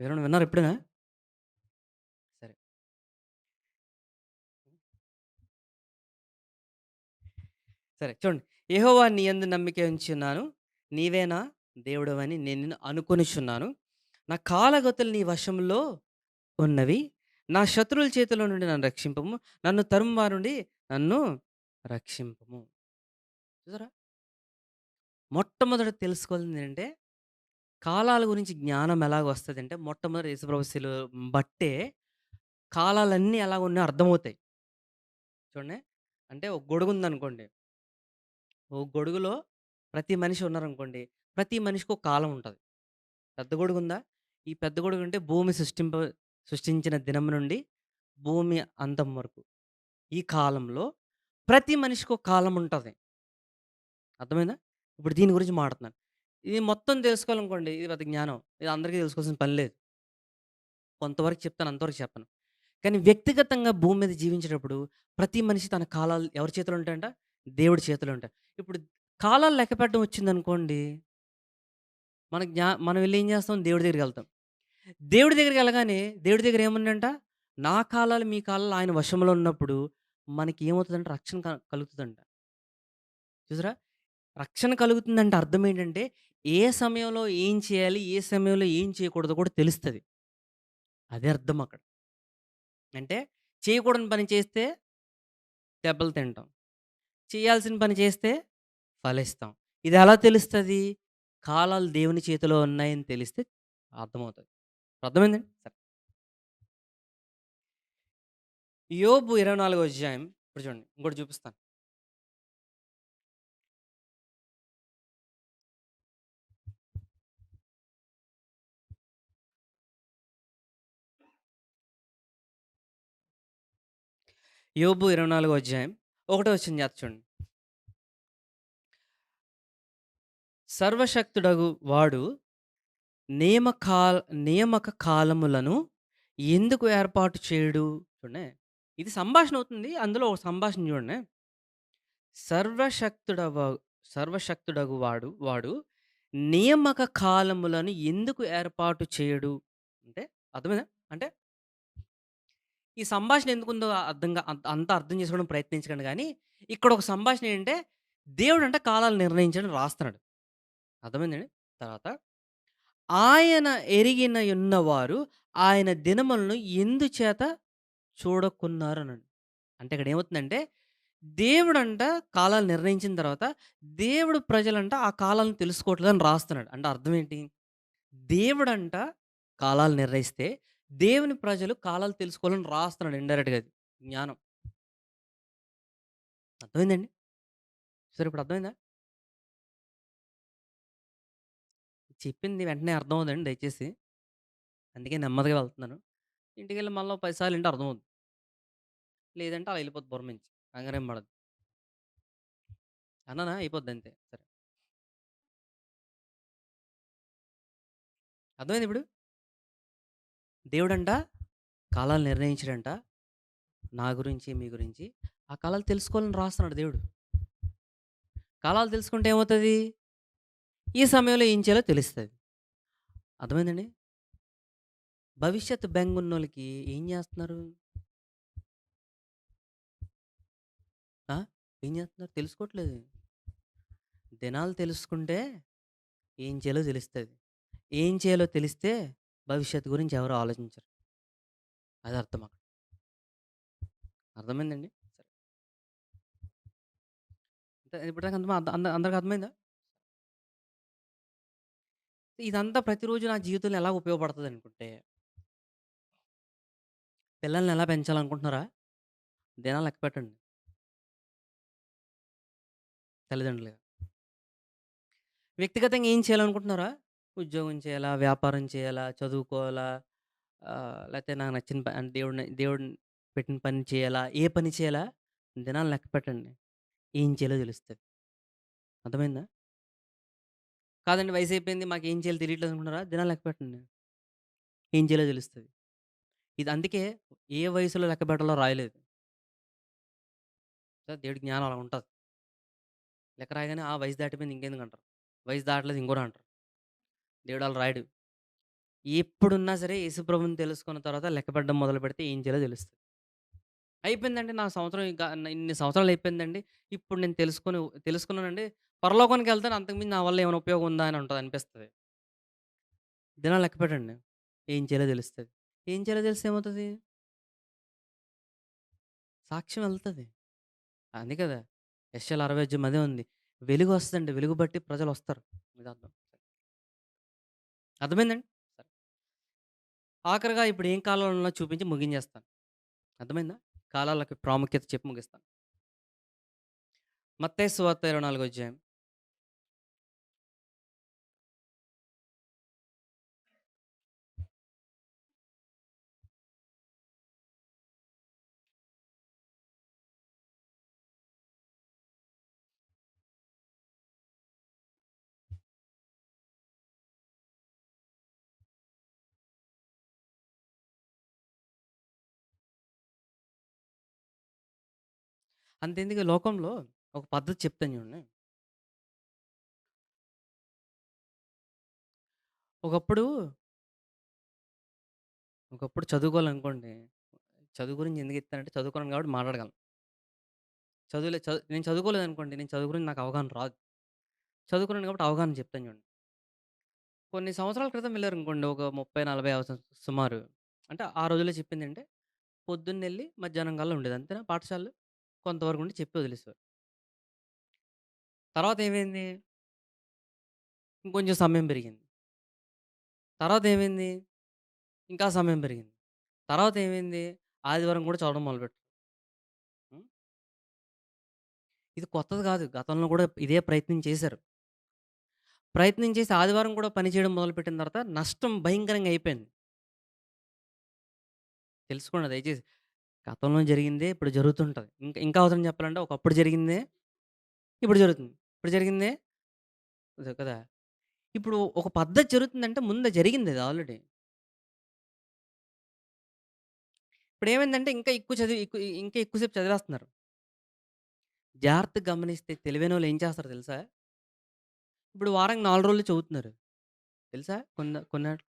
వివరణ విన్నారా ఎప్పుడైనా? సరే. సరే చూడండి. యెహోవా నీ యందు నమ్మిక ఉంచున్నాను. నీవే నా దేవుడవని నేను నిన్ను అనుకొనుచున్నాను. నా కాలగతులు నీ వశంలో ఉన్నవి. నా శత్రువుల చేతిలో నుండి నన్ను రక్షింపుము. నన్ను తరుము వారి నుండి నన్ను రక్షింపుము. చూసారా? మొట్టమొదట తెలుసుకోవాల్సిందేంటంటే, కాలాల గురించి జ్ఞానం ఎలాగొస్తదంటే, మొట్టమొదటి యేసుప్రభు శిలువ బట్టే కాలాలన్నీ ఎలాగున్నాయో అర్థమవుతాయి. చూడండి. అంటే ఒక గొడుగుందనుకోండి. ఓ గొడుగులో ప్రతి మనిషి ఉన్నారనుకోండి. ప్రతి మనిషికి ఒక కాలం ఉంటది. పెద్ద గొడుగుందా? ఈ పెద్ద గొడుగంటే భూమి సృష్టించిన దినం నుండి భూమి అంతం వరకు. ఈ కాలంలో ప్రతి మనిషికి ఒక కాలం ఉంటది. అర్థమైందా? ఇప్పుడు దీని గురించి మాట్లాడుతున్నాను. ఇది మొత్తం తెలుసుకోవాలనుకోండి ఇది పెద్ద జ్ఞానం. ఇది అందరికీ తెలుసుకోవాల్సిన పని లేదు. కొంతవరకు చెప్తాను. అంతవరకు చెప్పను. కానీ వ్యక్తిగతంగా భూమి మీద జీవించేటప్పుడు ప్రతి మనిషి తన కాలాలు ఎవరి చేతిలో ఉంటాయంట? దేవుడి చేతిలో ఉంటాయి. ఇప్పుడు కాలాలు లెక్కపెట్టడం వచ్చిందనుకోండి, మనం వెళ్లి ఏం చేస్తాం? దేవుడి దగ్గరికెళ్తాం. దేవుడి దగ్గరికెళ్ళగానే దేవుడి దగ్గర ఏముందంట? నా కాలాలు, మీ కాలాలు ఆయన వశంలో ఉన్నప్పుడు మనకి ఏమవుతదంటే రక్షణ కలుగుతదంట. చూసారా? రక్షణ కలుగుతుందంటే అర్థం ఏంటంటే, ఏ సమయంలో ఏం చేయాలి? ఏ సమయంలో ఏం చేయకూడదో కూడా తెలుస్తది. అదే అర్థం అక్కడ. అంటే చేయకూడని పని చేస్తే దెబ్బలు తింటాం. చేయాల్సిన పని చేస్తే ఫలిస్తాం. ఇదెలా తెలుస్తది? కాలాలు దేవుని చేతిలో ఉన్నాయని తెలిస్తే అర్థమవుతది. అర్థమైందండి? సరే. యోబు 24 అధ్యాయం ఇప్పుడు చూడండి. ఇంకోటి చూపిస్తాను. యోబు 24 అధ్యాయం, ఒకటో వచనం చూడండి. సర్వశక్తుడగు వాడు నియమకాల్ నియామక కాలములను ఎందుకు ఏర్పాటు చేయడు? చూడండి. ఇది సంభాషణ అవుతుంది. అందులో ఒక సంభాషణ చూడండి. సర్వశక్తుడవ సర్వశక్తుడగు వాడు నియామక కాలములను ఎందుకు ఏర్పాటు చేయడు? అంటే అర్థమైందా? అంటే ఈ సంభాషణ ఎందుకుందో అంతా అర్థం చేసుకోవడం ప్రయత్నించకండి గానీ, ఇక్కడ ఒక సంభాషణ ఏంటంటే, దేవుడంట కాలాలు నిర్ణయించడం రాస్తున్నాడు. అర్థమైందండి? తర్వాత ఆయన ఎరిగిన యున్నవారు ఆయన దినములను ఎందుచేత చూడకున్నారనండి. అంటే ఇక్కడ ఏమవుతుందంటే, దేవుడంట కాలాలు నిర్ణయించిన తర్వాత, దేవుడు ప్రజలంట ఆ కాలాలను తెలుసుకోవట్లేదని రాస్తున్నాడు. అంటే అర్థం ఏంటి? దేవుడంట కాలాలు నిర్ణయిస్తే, దేవుని ప్రజలు కాలాలు తెలుసుకోవాలని రాస్తున్నాడు ఇండైరెక్ట్‌గా అది. జ్ఞానం. అర్థమైందండి? సరే ఇప్పుడు అర్థమైందా? చెప్పింది వెంటనే అర్థం అవ్వదండి దయచేసి. అందుకే నెమ్మదిగా వెళ్తున్నాను. ఇంటికెళ్ళి మళ్ళా ఓ 10 సార్లు ఇంటే అర్థమవుద్ది. లేదంటే అలా ఎళ్ళిపోద్ది బుర్ర నుంచి. కంగారేం పడదు. అన్నానా? అయిపోద్ది అంతే. సరే. అర్థమైందా ఇప్పుడు? దేవుడంట కాలాలు నిర్ణయించాడంట. నా గురించి, మీ గురించి. ఆ కాలాలు తెలుసుకోవాలని రాస్తున్నాడు దేవుడు. కాలాలు తెలుసుకుంటే ఏమవుతది? ఈ సమయంలో ఏం చేయాలో తెలుస్తది. అర్థమైందండి? భవిష్యత్తు బెంగున్నోళ్ళకి ఏం జేస్తున్నారు? ఆ! ఏం జేస్తున్నారు? తెలుసుకోవట్లేదు. దినాలు తెలుసుకుంటే ఏం చేయాలో తెలుస్తది. ఏం చేయాలో తెలిస్తే భవిష్యత్తు గురించి ఎవరు ఆలోచించరు. అది అర్థం అక్కడ. అర్థమైందండి? సరే. ఇప్పటిదాకా అందరికి అర్థమైందా? ఇదంతా ప్రతిరోజు నా జీవితంలో ఎలా ఉపయోగపడతదనుకుంటే, పిల్లల్ని ఎలా పెంచాలనుకుంటున్నారా? దినాలు లెక్కపెట్టండి తల్లిదండ్రులుగా. వ్యక్తిగతంగా ఏం చేయాలనుకుంటున్నారా? ఉద్యోగం చేయాలా? వ్యాపారం చేయాలా? చదువుకోవాలా? లేతే నాకు నచ్చిన అంటే దేవుడు పెట్టిన పని చేయాలా? ఏ పని చేయాలా? దినాలు లెక్కపెట్టండి. ఏం చేయాలో తెలుస్తది. అర్థమైందా? కాదండి వయసైపోయింది మాకేం చేయాలో తెలియట్లేదు అనుకుంటున్నారా? దినాలు లెక్కపెట్టండి. ఏం చేయాలో తెలుస్తది. ఇది అందుకే ఏ వయసులో లెక్కపెట్టాలో రాయలేదు. దేవుడి జ్ఞానం అలా ఉంటది. లెక్క రాయగానే ఆ! వయసు దాటిపోయింది ఇంకెందుకంటారు. వయసు దాటలేదు ఇంకోటి అంటారు. దేవుడు అలా రాయడు. ఎప్పుడున్నా సరే యేసుప్రభుని తెలుసుకున్న తర్వాత లెక్కపెట్టడం మొదలుపెడితే ఏం చేయాలో తెలుస్తది. అయిపోయిందండి నా సంవత్సరం ఇంకా ఇన్ని సంవత్సరాలు అయిపోయిందండి. ఇప్పుడు నేను తెలుసుకున్నానండి. పరలోకానికెళ్తాను అంతకుమించి నా వల్ల ఏమైనా ఉపయోగం ఉందా అని అనిపిస్తది. దినాలు లెక్కపెట్టండి. ఏం చేయాలో తెలుస్తది. ఏం చేయాలో తెలిస్తే ఏమవుతది? సాక్ష్యం ఎళ్తది. అంతే కదా! యెషయాల 60 అధ్యాయం అదే ఉంది. వెలుగొస్తదండి. వెలుగు బట్టి ప్రజలొస్తారు. ఇదర్థం. అర్థమైందండి? సరే. ఆఖరిగా ఇప్పుడు ఏం కాలాలు ఉన్నాయో చూపించి ముగించేస్తాను. అర్థమైందా? కాలాలకి ప్రాముఖ్యత చెప్పి ముగిస్తాను. మత్తయి సువార్త 24 అధ్యాయం. అంతెందుకు లోకంలో ఒక పద్ధతి చెప్తాను చూడండి. ఒకప్పుడు, ఒకప్పుడు చదువుకోవాలనుకోండి. చదువు గురించి ఎందుకు ఎత్తానంటే చదువుకున్నాను కాబట్టి మాట్లాడగలను. నేను చదువుకోలేదనుకోండి. నేను చదువు గురించి నాకు అవగాహన రాదు. చదువుకున్నాను కాబట్టి అవగాహన చెప్తాను చూడండి. కొన్ని సంవత్సరాల క్రితం వెళ్లారనుకోండి. ఒక 30, 40 సుమారు. అంటే ఆ రోజుల్లో చెప్పిందంటే పొద్దున్నెళ్ళి మధ్యాహ్నం కల్లా ఉండేది. అంతేనా పాఠశాలలు? కొంతవరకు ఉండి చెప్పి వదిలేసేవారు. తర్వాత ఏమైంది? ఇంకొంచెం సమయం పెరిగింది. తర్వాత ఏమైంది? ఇంకా సమయం పెరిగింది. తర్వాత ఏమైంది? ఆదివారం కూడా చదవడం మొదలుపెట్టారు. హ్మ్. ఇది కొత్తది కాదు. గతంలో కూడా ఇదే ప్రయత్నం చేశారు. ప్రయత్నం చేసి ఆదివారం కూడా పని చేయడం మొదలుపెట్టిన తర్వాత నష్టం భయంకరంగా అయిపోయింది. తెలుసుకోండి దయచేసి. గతంలో జరిగిందే ఇప్పుడు జరుగుతుంటది. ఇంకా అవసరం చెప్పాలంటే ఒకప్పుడు జరిగిందే ఇప్పుడు జరుగుతుంది. ఇప్పుడు జరిగిందే అదే కదా! ఇప్పుడు ఒక పద్ధతి జరుగుతుందంటే ముందే జరిగిందది ఆల్రెడీ. ఇప్పుడేమైందంటే ఇంకా ఎక్కువ సేపు చదివేస్తున్నారు. జాగ్రత్తగా గమనిస్తే తెలివైనోళ్ళు ఏం చేస్తారో తెలుసా? ఇప్పుడు వారానికి 4 రోజులు చదువుతున్నారు. తెలుసా?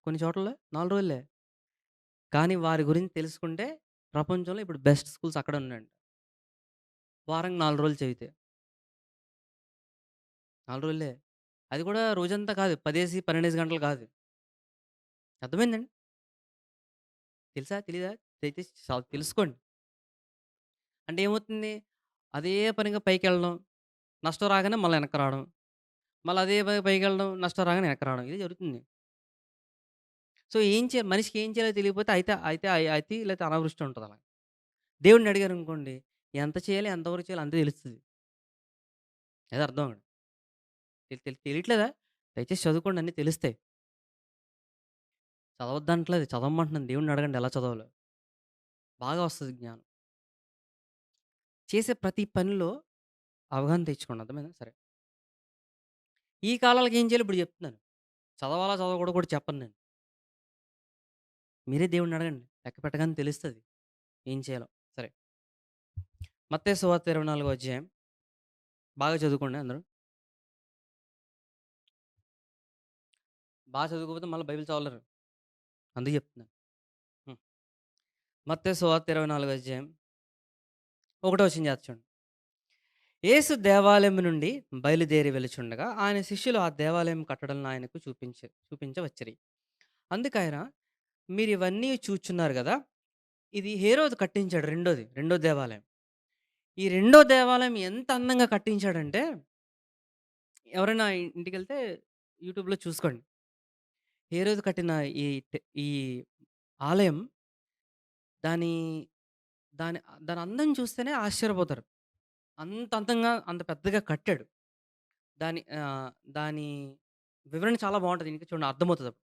కొన్ని చోట్లలో 4 రోజులే. కానీ వారి గురించి తెలుసుకుంటే ప్రపంచంలో ఇప్పుడు బెస్ట్ స్కూల్స్ అక్కడే ఉన్నాయంట. వారానికి 4 రోజులు చదివితే. 4 రోజులే. అది కూడా రోజంతా కాదు. 12 గంటలు కాదు. అర్థమైందండి? తెలుసా? తెలీదా? దయచేసి తెలుసుకోండి. అంటే ఏమవుతుంది? అదే పనిగా పైకెళ్ళడం, నష్టం రాగానే మళ్ళా వెనక్కి రావడం. మళ్ళీ అదే పైకెళ్ళడం, నష్టం రాగానే వెనక్కి రావడం. ఇదే జరుగుతుంది. సో, ఏం చేయాలి మనిషికి ఏం చేయాలో తెలియకపోతే అయితే అయితే అతి లేకపోతే అనావృష్టి ఉంటది అలా. దేవుడిని అడిగారనుకోండి, ఎంత చేయాలి? ఎంతవరకు చేయాలి? అంతే తెలుస్తది. అది అర్థం అవ్వదు. తెలియట్లేదా? దయచేసి చదువుకోండి అన్నీ తెలుస్తాయి. చదవద్దంటలేదు. చదవమంటున్నాను. దేవుడిని అడగండి ఎలా చదవాలో. బాగా వస్తది జ్ఞానం. చేసే ప్రతి పనిలో అవగాహన తెచ్చుకోండి. అర్థమైందా? సరే. ఈ కాలాలకి ఏం చేయాలో ఇప్పుడు చెప్తున్నాను. చదవాలా? చదవకూడదో కూడా చెప్పను నేను. మీరే దేవుడిని అడగండి. లెక్క పెట్టగానే తెలుస్తది. ఏం చేయాలో. సరే. మత్తయి సువార్త 24 అధ్యాయం. బాగా చదువుకోండి అందరూ. బాగా చదువుకోకపోతే మళ్ళీ బైబిల్ చదవలేరు. అందుకే చెప్తున్నాను. హ్మ్. మత్తయి సువార్త 24 అధ్యాయం. ఒకటో వచనం చేత చూడండి. యేసు దేవాలయం నుండి బయలుదేరి వెలుచుండగా ఆయన శిష్యులు ఆ దేవాలయం కట్టడలను ఆయనకు చూపించవచ్చిరి. అందుకాయన మీరు ఇవన్నీ చూచున్నారు గదా! ఇది హేరోదు కట్టించాడు రెండో దేవాలయం. ఈ రెండో దేవాలయం ఎంత అందంగా కట్టించాడంటే ఎవరైనా ఇంటికెళ్తే యూట్యూబ్‌లో చూసుకోండి. హేరోదు కట్టిన ఈ ఆలయం దాని దాని దాని అందం చూస్తేనే ఆశ్చర్యపోతారు. అంత అందంగా, అంత పెద్దగా కట్టాడు. దాని వివరణ చాలా బావుంటది. ఇంకా చూడండి అర్థమవుతదప్పుడు.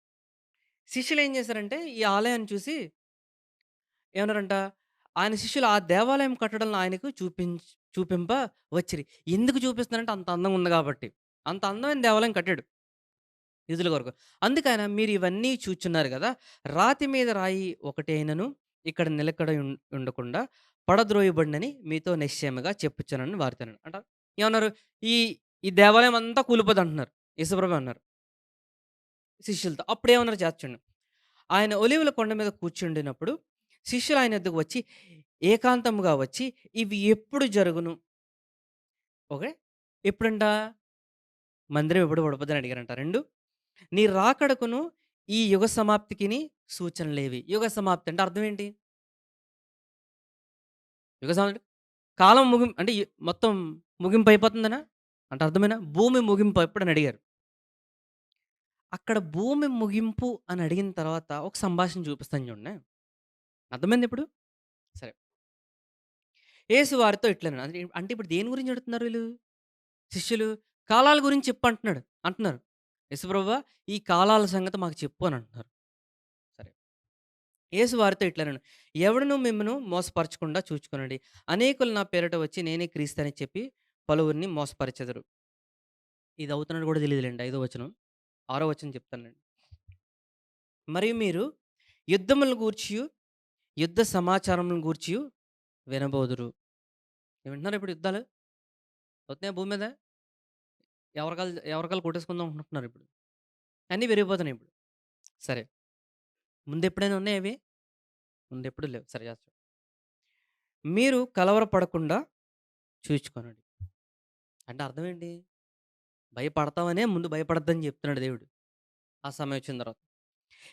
శిష్యులేం చేశారంటే ఈ ఆలయాన్ని చూసి ఏమన్నారంట, ఆయన శిష్యులు ఆ దేవాలయం కట్టడంలో ఆయనకు చూపింప వచ్చిరి. ఎందుకు చూపిస్తున్నారంటే అంత అందంగా ఉంది కాబట్టి. అంత అందమైన దేవాలయం కట్టాడు యూదుల కొరకు. అందుకాయన మీరు ఇవన్నీ చూచున్నారు గదా! రాతి మీద రాయి ఒకటి అయినను ఇక్కడ నిలకడ ఉండకుండా పడద్రోయబడినని మీతో నిశ్చయముగా చెప్పుచున్నానని వారితోనెను. ఏమన్నారు? ఈ ఈ దేవాలయం అంతా కూలిపోద్దంటున్నారు. యేసుప్రభు అన్నారు శిష్యులతో. అప్పుడేమన్నారు చూడండి. ఆయన ఒలీవల కొండ మీద కూర్చుండినప్పుడు శిష్యులు ఆయన యొద్దకు వచ్చి ఏకాంతముగా వచ్చి ఇవి ఎప్పుడు జరుగును? ఓకే. ఎప్పుడంట? మందిరం ఎప్పుడు పడిపోద్దని అడిగారంట. 2 నీ రాకడకును ఈ యుగ సమాప్తికిని సూచనలేవి. యుగ సమాప్తి అంటే అర్థం ఏంటి? యుగ సమాప్తి కాలం అంటే మొత్తం ముగింపు అయిపోతుందనా? అంటే అర్థమేనా? భూమి ముగింపు ఎప్పుడని అడిగారు. అక్కడ భూమి ముగింపు అని అడిగిన తర్వాత ఒక సంభాషణ చూపిస్తాను చూడండి. అర్థమైందా ఇప్పుడు? సరే. యేసు వారితో ఇట్లనెను. అంటే ఇప్పుడు దేని గురించి అడుగుతున్నారు వీళ్ళు? శిష్యులు కాలాల గురించి చెప్పు అంటున్నారు. యేసుప్రభువా ఈ కాలాల సంగతి మాకు చెప్పు అని అంటున్నారు. సరే. యేసు వారితో ఇట్లనెను. ఎవడును మిమ్మును మోసపరచకుండా చూచుకొనుడి. అనేకులు నా పేరిట వచ్చి నేనే క్రీస్తని చెప్పి పలువురిని మోసపరచెదరు. ఇది అవుతున్నట్టు కూడా తెలీదులెండి. 5వ వచనం. 6వ వచనం చెప్తానండి. మరియు మీరు యుద్ధములను గూర్చియు, యుద్ధ సమాచారములను గూర్చియు వినబోదురు. వింటున్నారా ఇప్పుడు యుద్ధాలు? అవుతున్నాయా భూమి మీద? ఎవరికాళ్ళు కొట్టేసుకుందాం అనుకుంటున్నారు ఇప్పుడు. అన్నీ పెరిగిపోతున్నాయి ఇప్పుడు. సరే. ముందెప్పుడైనా ఉన్నాయా అవి? ముందెప్పుడు లేవు. సరే చేస్తా. మీరు కలవరపడకుండా చూచుకొనుడి. అంటే అర్థం ఏంటి? భయపడతావనే ముందు భయపడొద్దని చెప్తున్నాడు దేవుడు. ఆ సమయం వచ్చిన తర్వాత.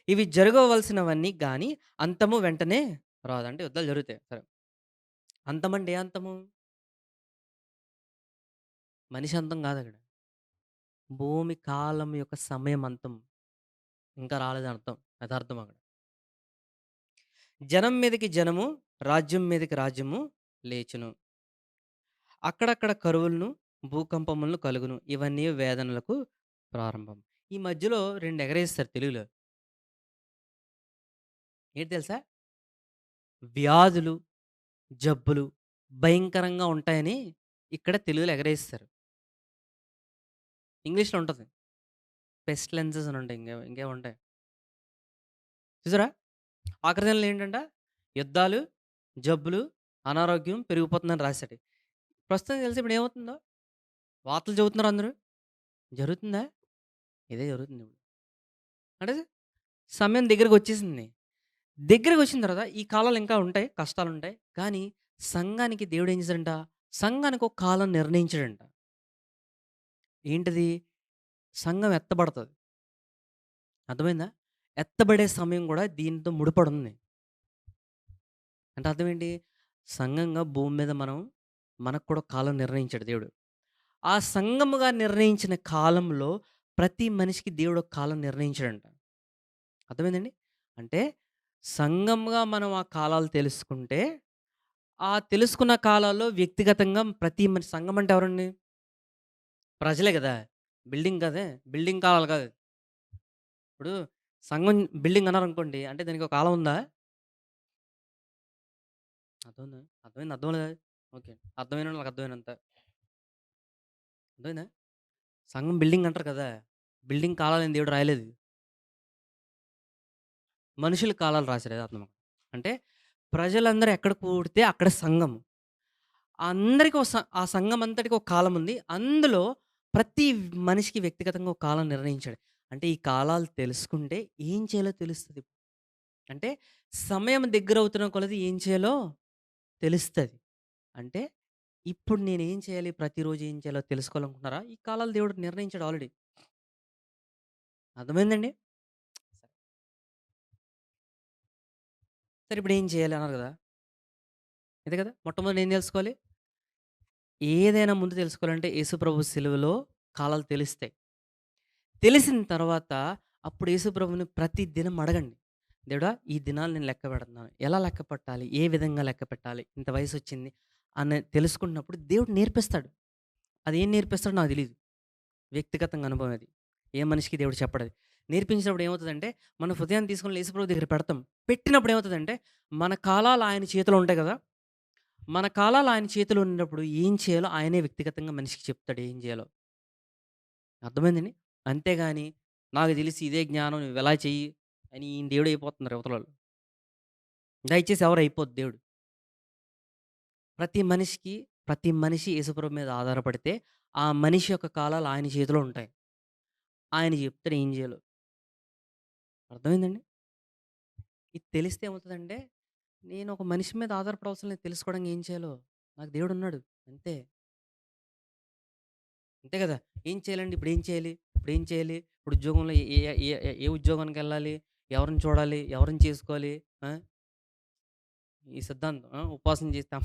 ఇవి జరగవలసినవన్నీ గాని అంతము వెంటనే రాదు. అంటే యుద్ధాలు జరుగుతాయి. సరే. అంతమంటే ఏ అంతము? మనిషి అంతం కాదక్కడ. భూమి కాలం యొక్క సమయం అంతం. ఇంకా రాలేదని అర్థం. అదర్థం అక్కడ. జనం మీదకి జనము, రాజ్యం మీదకి రాజ్యము లేచును. అక్కడక్కడ కరువులను, భూకంపములను కలుగును. ఇవన్నీ వేదనలకు ప్రారంభం. ఈ మధ్యలో 2 ఎగరేస్తారు తెలుగులో. ఏంటి తెలుసా? వ్యాధులు, జబ్బులు భయంకరంగా ఉంటాయని ఇక్కడ తెలుగులో ఎగరేసేశారు. ఇంగ్లీష్‌లో ఉంటది. పెస్టిలెన్సెస్ అని ఉంటాయి. ఇంకేమో ఉంటాయి. చూసారా? ఆఖరి దినాల్లో ఏంటంట? యుద్ధాలు, జబ్బులు, అనారోగ్యం పెరిగిపోతుందని రాసాడు. ప్రస్తుతం తెలిసి ఇప్పుడు ఏమవుతుందో? వార్తలు చెబుతున్నారు అందరూ. జరుగుతుందా? ఇదే జరుగుతుంది ఇప్పుడు. అంటే సమయం దగ్గరకొచ్చేసింది. దగ్గరకొచ్చిన తర్వాత ఈ కాలాలు ఇంకా ఉంటాయి. కష్టాలుంటాయి. కానీ సంఘానికి దేవుడు ఏం చేశాడంట? సంఘానికి ఒక కాలం నిర్ణయించాడంట. ఏంటిది? సంఘం ఎత్తబడతది. అర్థమైందా? ఎత్తబడే సమయం కూడా దీనితో ముడిపడుంది. అంటే అర్థం ఏంటి? సంఘంగా భూమి మీద మనకు కూడా కాలం నిర్ణయించాడు దేవుడు. ఆ సంఘముగా నిర్ణయించిన కాలంలో ప్రతి మనిషికి దేవుడు ఒక కాలం నిర్ణయించాడంట. అర్థమైందండి? అంటే సంఘంగా మనం ఆ కాలాలు తెలుసుకుంటే, ఆ తెలుసుకున్న కాలాల్లో వ్యక్తిగతంగా ప్రతి మనిషి సంఘం అంటే ఎవరండి? ప్రజలే గదా! బిల్డింగ్ కాదే. బిల్డింగ్ కాలాలు కాదు. ఇప్పుడు సంఘం బిల్డింగ్ అన్నారనుకోండి. అంటే దానికి ఒక కాలం ఉందా? అర్థమైందా? అర్థమైందా? అర్థమవలేదా? ఓకే. అర్థమైనోళ్ళకి అర్థమైనంత. అర్థమైందా? సంఘం బిల్డింగ్ అంటారు కదా! బిల్డింగ్ కాలాలని దేవుడు రాయలేదు. మనుషుల కాలాలు రాసాడు అతను. అంటే ప్రజలందరూ ఎక్కడ కూడితే అక్కడ సంఘం. అందరికి ఆ సంఘం అంతటికి ఒక కాలం ఉంది. అందులో ప్రతి మనిషికి వ్యక్తిగతంగా ఒక కాలం నిర్ణయించాడు. అంటే ఈ కాలాలు తెలుసుకుంటే ఏం చేయాలో తెలుస్తది. అంటే సమయం దగ్గరవుతున్న కొలది ఏం చేయాలో తెలుస్తది. అంటే ఇప్పుడు నేనేం చేయాలి? ప్రతిరోజు ఏం చేయాలో తెలుసుకోవాలనుకుంటున్నారా? ఈ కాలాలు దేవుడు నిర్ణయించాడు ఆల్రెడీ. అర్థమైందండి? సరే ఇప్పుడు ఏం చేయాలి అన్నారు గదా! ఇదే కదా! మొట్టమొదట ఏం తెలుసుకోవాలి? ఏదైనా ముందు తెలుసుకోవాలంటే యేసుప్రభు సిలువలో కాలాలు తెలుస్తాయి. తెలిసిన తర్వాత అప్పుడు యేసుప్రభుని ప్రతి దినం అడగండి. దేవుడా! ఈ దినాలు నేను లెక్క పెడుతున్నాను. ఎలా లెక్క పెట్టాలి? ఏ విధంగా లెక్క పెట్టాలి? ఇంత వయసొచ్చింది అని తెలుసుకున్నప్పుడు దేవుడు నేర్పిస్తాడు. అదేం నేర్పిస్తాడో నాకు తెలీదు. వ్యక్తిగతంగా అనుభవం అది. ఏ మనిషికి దేవుడు చెప్పడది. నేర్పించినప్పుడు ఏమవుతదంటే, మన హృదయాన్ని తీసుకొని యేసుప్రభు దగ్గర పెడతాం. పెట్టినప్పుడు ఏమవుతదంటే, మన కాలాలు ఆయన చేతిలో ఉంటాయి గదా! మన కాలాలు ఆయన చేతిలో ఉన్నప్పుడు ఏం చేయాలో ఆయనే వ్యక్తిగతంగా మనిషికి చెప్తాడు ఏం చేయాలో. అర్థమైందండి? అంతేగాని నాకు తెలిసి ఇదే జ్ఞానం నువ్విలా చెయ్యి అని ఈయన దేవుడు అయిపోతున్నారు అవతలోళ్ళు. దయచేసి ఎవరు అయిపోద్దు దేవుడు. ప్రతి మనిషికి ప్రతి మనిషి యేసుప్రభు మీద ఆధారపడితే, ఆ మనిషి యొక్క కాలాలు ఆయన చేతిలో ఉంటాయి. ఆయన చెప్తాడు ఏం చేయాలో. అర్థమైందండి? ఇది తెలిస్తే ఏమవుతదంటే, నేను ఒక మనిషి మీద ఆధారపడవసరం లేదు తెలుసుకోవడానికి ఏం చేయాలో. నాకు దేవుడున్నాడు. అంతే. అంతే గదా! ఏం చేయాలండి? ఇప్పుడేం చేయాలి? ఇప్పుడేం చేయాలి? ఇప్పుడు ఉద్యోగంలో ఏ ఏ ఏ ఏ ఏ ఉద్యోగానికెళ్ళాలి? ఎవరిని చూడాలి? ఎవరిని చేసుకోవాలి? ఆ! ఈ సిద్ధాంతం. ఉపవాసం చేస్తే ఆ!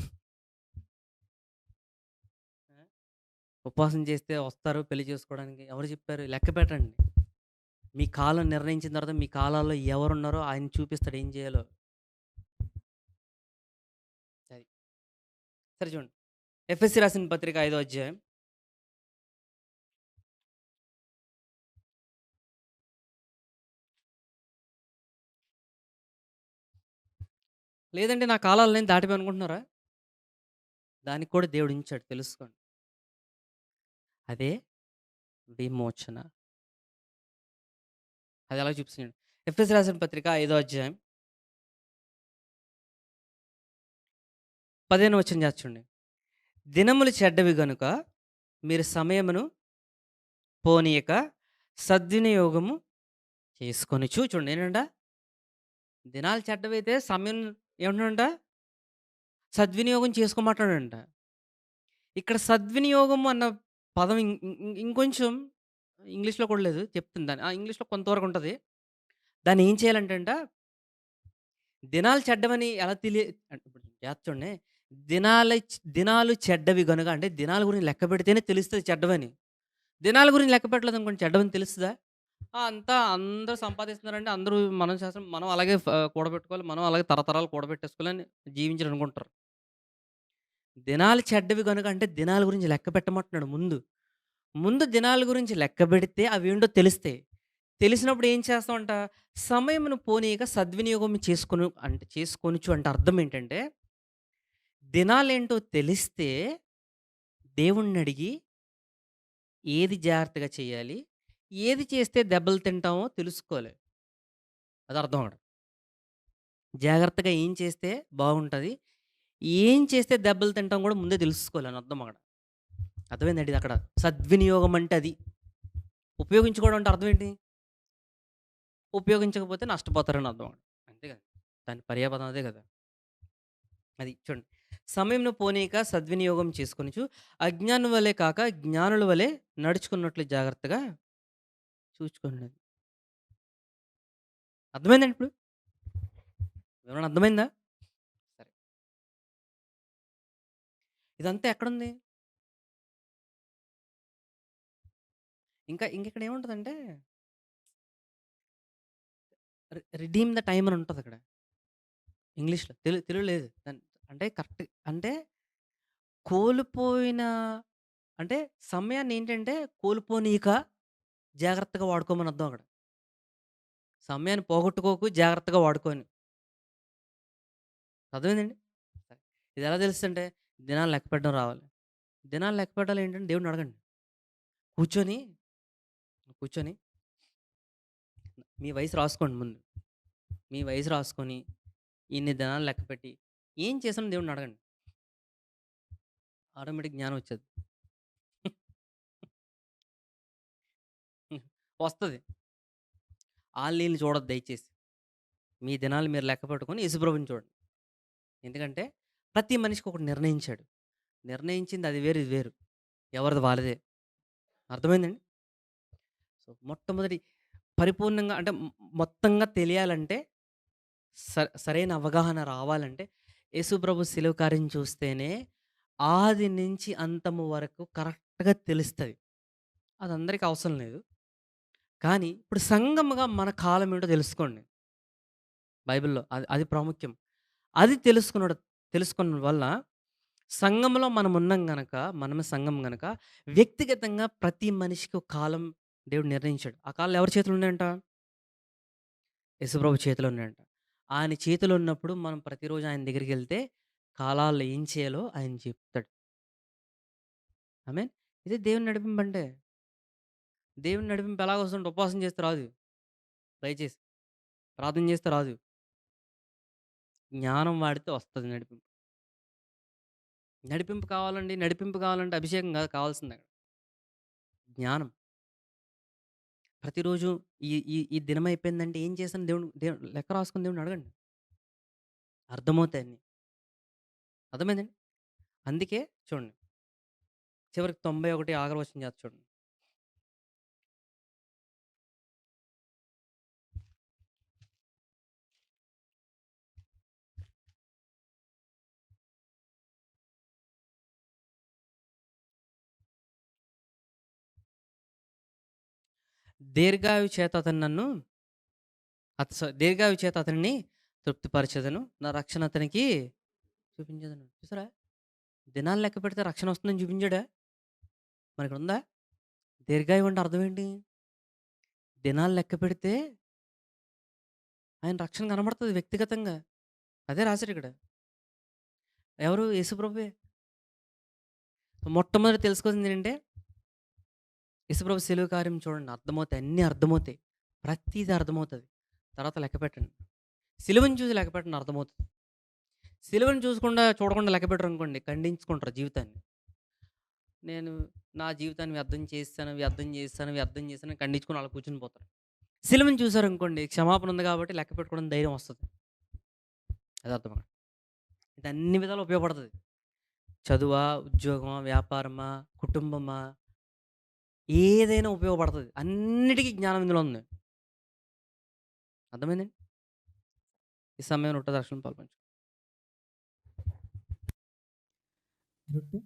ఉపవాసం చేస్తే వస్తారు పెళ్లి చేసుకోవడానికి. ఎవరు చెప్పారు? లెక్క పెట్టండి. మీ కాలం నిర్ణయించిన తర్వాత మీ కాలాల్లో ఎవరున్నారో ఆయన చూపిస్తాడు ఏం చేయాలో. అది. సరే చూడండి. ఎఫెసీ రాసిన పత్రిక 5వ అధ్యాయం. లేదంటే నా కాలాలు నేను దాటిపోయాను అనుకుంటున్నారా? దానికి కూడా దేవుడు ఉంచాడు తెలుసుకోండి. అదే విమోచన. అది ఎలా చూపిస్తున్నాడు. ఎఫెసీ రాసిన పత్రిక 5వ అధ్యాయం 15వ వచనం చూడండి. దినములు చెడ్డవి గనుక మీరు సమయమును పోనీయక సద్వినియోగము చేసుకొనుచు చూడండి ఏంటంట? దినాలు చెడ్డవైతే సమయం ఏమంటున్నాడంట? సద్వినియోగం చేసుకోమంటున్నాడంట. ఇక్కడ సద్వినియోగం అన్న పదం ఇంకొంచెం ఇంగ్లీష్‌లో కూడా లేదు. చెప్తుంది దాన్ని. ఇంగ్లీష్‌లో కొంతవరకు ఉంటది. దాన్ని ఏం చేయాలంటేంట, దినాలు చెడ్డవని ఎలా అంటే ఇప్పుడు జాగ్రత్త చూడండి. దినాలు చెడ్డవి గనుక అంటే దినాల గురించి లెక్క పెడితేనే తెలుస్తది చెడ్డవని. దినాల గురించి లెక్క పెట్టలేదనుకోండి చెడ్డవని తెలుస్తదా? అంతా అందరూ సంపాదిస్తున్నారండి. అందరూ మనం చేస్తాం. మనం అలాగే కూడబెట్టుకోవాలి. మనం అలాగే తరతరాలు కూడబెట్టేసుకోవాలని జీవించాలనుకుంటారు. దినాలు చెడ్డవి గనుక అంటే దినాల గురించి లెక్క పెట్టమంటున్నాడు ముందు. ముందు దినాల గురించి లెక్కబెడితే అవేంటో తెలుస్తాయి. తెలిసినప్పుడు ఏం చేస్తామంట, సమయమును పోనీయక సద్వినియోగం చేసుకొనుచు అంటే అర్థం ఏంటంటే, దినాలేంటో తెలిస్తే దేవుడినడిగి ఏది జాగ్రత్తగా చేయాలి? ఏది చేస్తే దెబ్బలు తింటామో తెలుసుకోవాలి. అది అర్థం అక్కడ. జాగ్రత్తగా ఏం చేస్తే బాగుంటది? ఏం చేస్తే దెబ్బలు తింటాం కూడా ముందే తెలుసుకోవాలి అని అర్థం అక్కడ. అర్థమైందండి ఇది అక్కడ. సద్వినియోగం అంటే అది. ఉపయోగించుకోవడం అంటే అర్థం ఏంటి? ఉపయోగించకపోతే నష్టపోతారని అర్థం అక్కడ. అంతే కదా! దాని పర్యాయపదం అదే కదా! అది చూడండి. సమయంను పోనీయక సద్వినియోగం చేసుకొనుచు అజ్ఞానుల వలె కాక జ్ఞానుల వలె నడుచుకున్నట్లు జాగ్రత్తగా చూచుకొనుడి. అర్థమైందండి ఇప్పుడు? ఏమన్నా అర్థమైందా? సరే. ఇదంతా ఎక్కడుంది? ఇంకిక్కడ ఏముంటదంటే రిడీమ్ ద టైమ్ అని ఉంటదక్కడ. ఇంగ్లీష్‌లో. తెలుగులో లేదు. అంటే కరెక్ట్ అంటే కోల్పోయిన అంటే సమయాన్నేంటంటే కోల్పోనీయక జాగ్రత్తగా వాడుకోమని అర్థం అక్కడ. సమయాన్ని పోగొట్టుకోకు, జాగ్రత్తగా వాడుకో అని. అర్థమైందండి? సరే. ఇదెలా తెలుస్తదంటే దినాలు లెక్కపెట్టడం రావాలి. దినాలు లెక్కపెట్టాలి ఏంటంటే దేవుడిని అడగండి. కూర్చొని, కూర్చొని మీ వయసు రాసుకోండి ముందు. మీ వయసు రాసుకొని, ఇన్ని దినాలు లెక్కపెట్టి, ఏం చేశానో దేవుడిని అడగండి. ఆటోమేటిక్ జ్ఞానం వచ్చేది. వస్తది. ఆళ్ళీళ్ళని చూడొద్దు దయచేసి. మీ దినాలు మీరు లెక్క పెట్టుకొని యేసుప్రభుని చూడండి. ఎందుకంటే ప్రతి మనిషికి ఒకటి నిర్ణయించాడు. నిర్ణయించింది అది వేరు, ఇది వేరు. ఎవరిది వాళ్ళదే. అర్థమైందండి? సో, మొట్టమొదటి పరిపూర్ణంగా అంటే మొత్తంగా తెలియాలంటే సరైన అవగాహన రావాలంటే యేసుప్రభు శిలువ కార్యం చూస్తేనే ఆది నుంచి అంతము వరకు కరెక్ట్‌గా తెలుస్తది. అది అందరికి అవసరం లేదు. కానీ ఇప్పుడు సంఘముగా మన కాలం ఏంటో తెలుసుకోండి. బైబిల్‌లో అది అది ప్రాముఖ్యం. అది తెలుసుకున్న వల్ల సంఘంలో మనం ఉన్నాం గనక, మనమే సంఘం గనక వ్యక్తిగతంగా ప్రతి మనిషికి ఒక కాలం దేవుడు నిర్ణయించాడు. ఆ కాలం ఎవరి చేతిలో ఉన్నాయంట? యేసుప్రభు చేతిలో ఉన్నాయంట. ఆయన చేతిలో ఉన్నప్పుడు మనం ప్రతిరోజు ఆయన దగ్గరికెళ్తే కాలాల్లో ఏం చేయాలో ఆయన చెప్తాడు. ఆమేన్. ఇదే దేవుని నడిపింపంటే. దేవుని నడిపింపు ఎలాగొస్తుందంటే ఉపవాసం చేస్తే రాదు. దయచేసి. ప్రార్థన చేస్తే రాదు. జ్ఞానం వాడితే వస్తది నడిపింపు. నడిపింపు కావాలంటే అభిషేకం కాదు కావాల్సిందక్కడ. జ్ఞానం. ప్రతిరోజు ఈ ఈ ఈ దినం అయిపోయిందంటే ఏం చేశాను దేవుడు లెక్క రాసుకొని దేవుడిని అడగండి. అర్థమవుతాయి అన్నీ. అర్థమైందండి? అందుకే చూడండి. చివరికి 91 ఆఖరి వచనం చేస్తా చూడండి. దీర్ఘాయువు చేత అతను నన్ను దీర్ఘాయువు చేత అతనిని తృప్తిపరచెదను. నా రక్షణ అతనికి చూపించెదను. చూసారా? దినాలు లెక్క పెడితే రక్షణ వస్తుందని చూపించాడా? మనకుందా? దీర్ఘాయువు అంటే అర్థం ఏంటి? దినాలు లెక్క పెడితే ఆయన రక్షణ కనబడుతది వ్యక్తిగతంగా. అదే రాసారిక్కడ. ఎవరు? యేసుప్రభువే. మొట్టమొదటి తెలుసుకోవాల్సిందేంటంటే యేసుప్రభు శిలువ కార్యం చూడండి అర్థమవుతాయి. అన్నీ అర్థమవుతాయి. ప్రతీది అర్థమవుతది. తర్వాత లెక్కపెట్టండి. సిలువను చూసి లెక్కపెట్టండి అర్థమవుతది. సిలువను చూడకుండా లెక్కపెట్టరనుకోండి ఖండించుకుంటారు జీవితాన్ని. నేను నా జీవితాన్ని వ్యర్థం చేశాను ఖండించుకొని అలా కూర్చొని పోతారు. సిలువను చూసారనుకోండి క్షమాపణ ఉంది కాబట్టి లెక్క పెట్టుకోవడం ధైర్యం వస్తది. అది అర్థమా? ఇది అన్ని విధాలా ఉపయోగపడతది. చదువా, ఉద్యోగమా, వ్యాపారమా, కుటుంబమా ఏదైనా ఉపయోగపడతది. అన్నిటికి జ్ఞానం ఇందులో ఉంది. అర్థమైందండి? ఈ సమయంలో ఉంటది రక్షణ పాల్పంచు. రొట్టె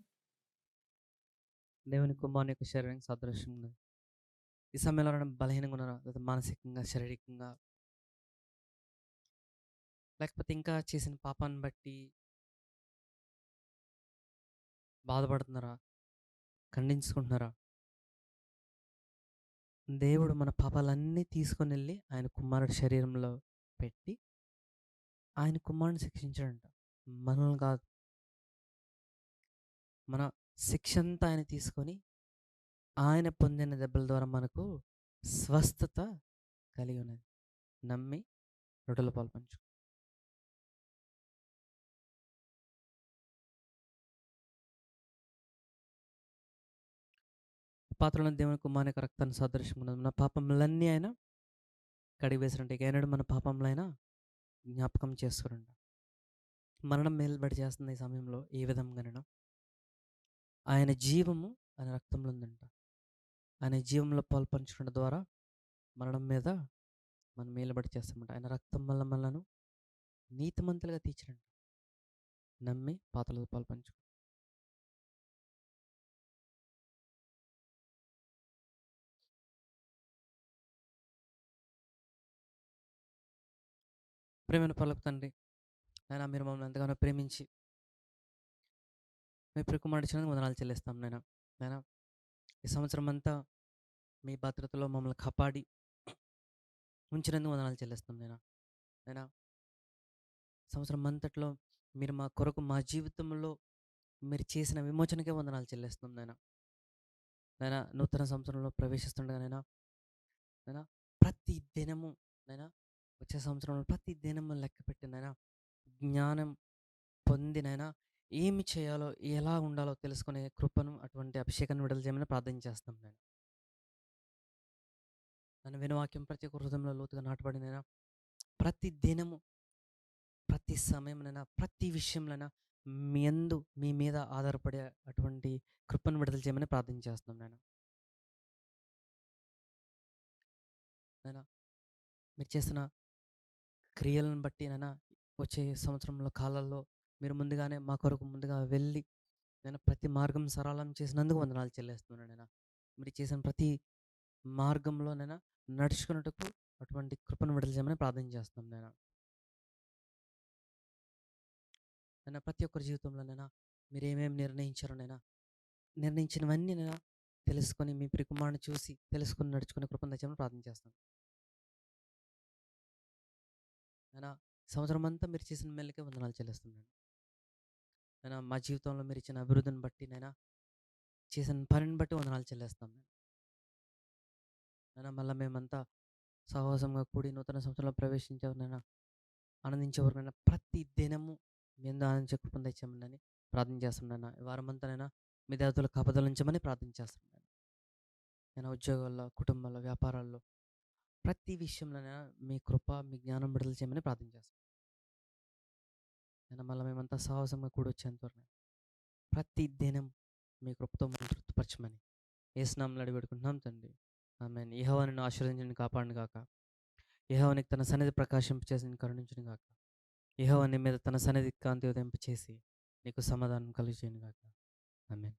దేవుని కుమారుని యొక్క శరీరానికి సాదృశ్యంగా ఉన్నది. ఈ సమయంలో ఎవరైనా బలహీనంగా ఉన్నారా? లేదా మానసికంగా, శారీరకంగా లేకపోతే ఇంకా చేసిన పాపాన్ని బట్టి బాధపడుతున్నారా? ఖండించుకుంటున్నారా? దేవుడు మన పాపాలన్నీ తీసుకొనెళ్ళి ఆయన కుమారుడి శరీరంలో పెట్టి ఆయన కుమారుడిని శిక్షించాడంట. మనల్ని కాదు. మన శిక్షంతా ఆయన తీసుకొని, ఆయన పొందిన దెబ్బల ద్వారా మనకు స్వస్థత కలిగి ఉన్నది. నమ్మి రొట్టెలో పాలు పంచు. పాత్రలో దేవుని కుమారుని యొక్క రక్తాన్ని సాదృశ్యం ఉన్నది. మన పాపములన్నీ ఆయన కడిగివేసినట్టు ఇక ఎన్నడూ మన పాపములైనా జ్ఞాపకం చేసుకోరంట. మరణం మేలుబడి చేస్తున్న ఈ సమయంలో ఏ విధంగానైనా ఆయన జీవము ఆయన రక్తంలో ఉందంట. ఆయన జీవంలో పాలు పంచుకోవడం ద్వారా మరణం మీద మనం మేలుబడి చేస్తామంట. ఆయన రక్తం వల్ల మనలను నీతిమంతులుగా తీర్చినంట. నమ్మి పాత్రలో పాలు పంచు. ప్రేమైన పరలోక తండ్రి, నాయన మీరు మమ్మల్ని ఎంతగానో ప్రేమించి మీ ప్రియకుమారుడు ఇచ్చినందుకు వందనాలు చెల్లిస్తాం నాయన. నాయన ఈ సంవత్సరం అంతా మీ భద్రతలో మమ్మల్ని కాపాడి ఉంచినందుకు వందనాలు చెల్లిస్తాం నాయన. నాయన సంవత్సరం అంతట్లో మీరు మా కొరకు మా జీవితంలో మీరు చేసిన విమోచనకే వందనాలు చెల్లిస్తున్నాం నాయన. నాయన నూతన సంవత్సరంలో ప్రవేశిస్తుండగా నాయన, నాయన ప్రతి దినము నాయన వచ్చే సంవత్సరంలో ప్రతి దినము లెక్క పెట్టి నాయన జ్ఞానం పొంది నాయన ఏమి చేయాలో ఎలా ఉండాలో తెలుసుకునే కృపను అటువంటి అభిషేకాన్ని విడుదల చేయమని ప్రార్థన చేస్తాం నేను. నన్ను వినవాక్యం ప్రతి ఒక్క హృదయంలో లోతుగా నాటబడినైనా ప్రతి దినము ప్రతి సమయంలోనైనా ప్రతి విషయంలోనైనా మీ మీద ఆధారపడే అటువంటి కృపను విడుదల చేయమని ప్రార్థన చేస్తున్నాం నేను. నాయన మీరు చేసిన క్రియలను బట్టి నాయన వచ్చే సంవత్సరంలో కాలాల్లో మీరు ముందుగానే మా కొరకు ముందుగా వెళ్ళి నేను ప్రతి మార్గం సరళం చేసినందుకు వందనాలు చెల్లిస్తున్నాను నేను. మీరు చేసిన ప్రతి మార్గంలోనైనా నడుచుకున్నట్టుకు అటువంటి కృపను విడుదల చేయమని ప్రార్థన చేస్తున్నాం నేను. నేను ప్రతి ఒక్కరి జీవితంలోనైనా మీరు ఏమేమి నిర్ణయించారో నైనా నిర్ణయించినవన్నీ నేను తెలుసుకొని మీ ప్రియకుమారుని చూసి తెలుసుకొని నడుచుకునే కృపను దయచేయమని ప్రార్థన చేస్తాను. నేను సంవత్సరం అంతా మీరు చేసిన మేలుకే వందనాలు చెల్లిస్తున్నాను. నేను మా జీవితంలో మీరు ఇచ్చిన అభివృద్ధిని బట్టి నైనా చేసిన పనిని బట్టి వందనాలు చెల్లిస్తాం. నేను మళ్ళీ మేమంతా సహవాసంగా కూడి నూతన సంవత్సరంలో ప్రవేశించేవారినైనా ఆనందించేవారినైనా ప్రతి దినము మీ అందరూ ఆనందించే కృపను తెచ్చామని ప్రార్థన చేస్తున్నాను. ఈ వారమంతానైనా మీ దేవతలు కాపదలించమని ప్రార్థన చేస్తున్నాను. నేను ఉద్యోగాల్లో, కుటుంబాల్లో, వ్యాపారాల్లో ప్రతి విషయంలోనైనా మీ కృప మీ జ్ఞానం విడుదల చేయమని ప్రార్థన చేస్తాను. నేను మళ్ళీ మేమంతా సాహసంగా కూడి వచ్చేంతవరకు ప్రతి దినం మీ కృపతో మనం తృప్తిపరచమని యేసునామములో అడిగి పెట్టుకుంటున్నాం తండ్రి. ఆమేన్. యెహోవా నిన్ను ఆశీర్వదించును కాపాడును గాక. యెహోవా నీకు తన సన్నిధి ప్రకాశింపచేసి నిన్ను కరుణించును గాక. యెహోవా నీ మీద తన సన్నిధి కాంతి ఉదయింపచేసి నీకు సమాధానం కలుగజేయును గాక. ఆమేన్.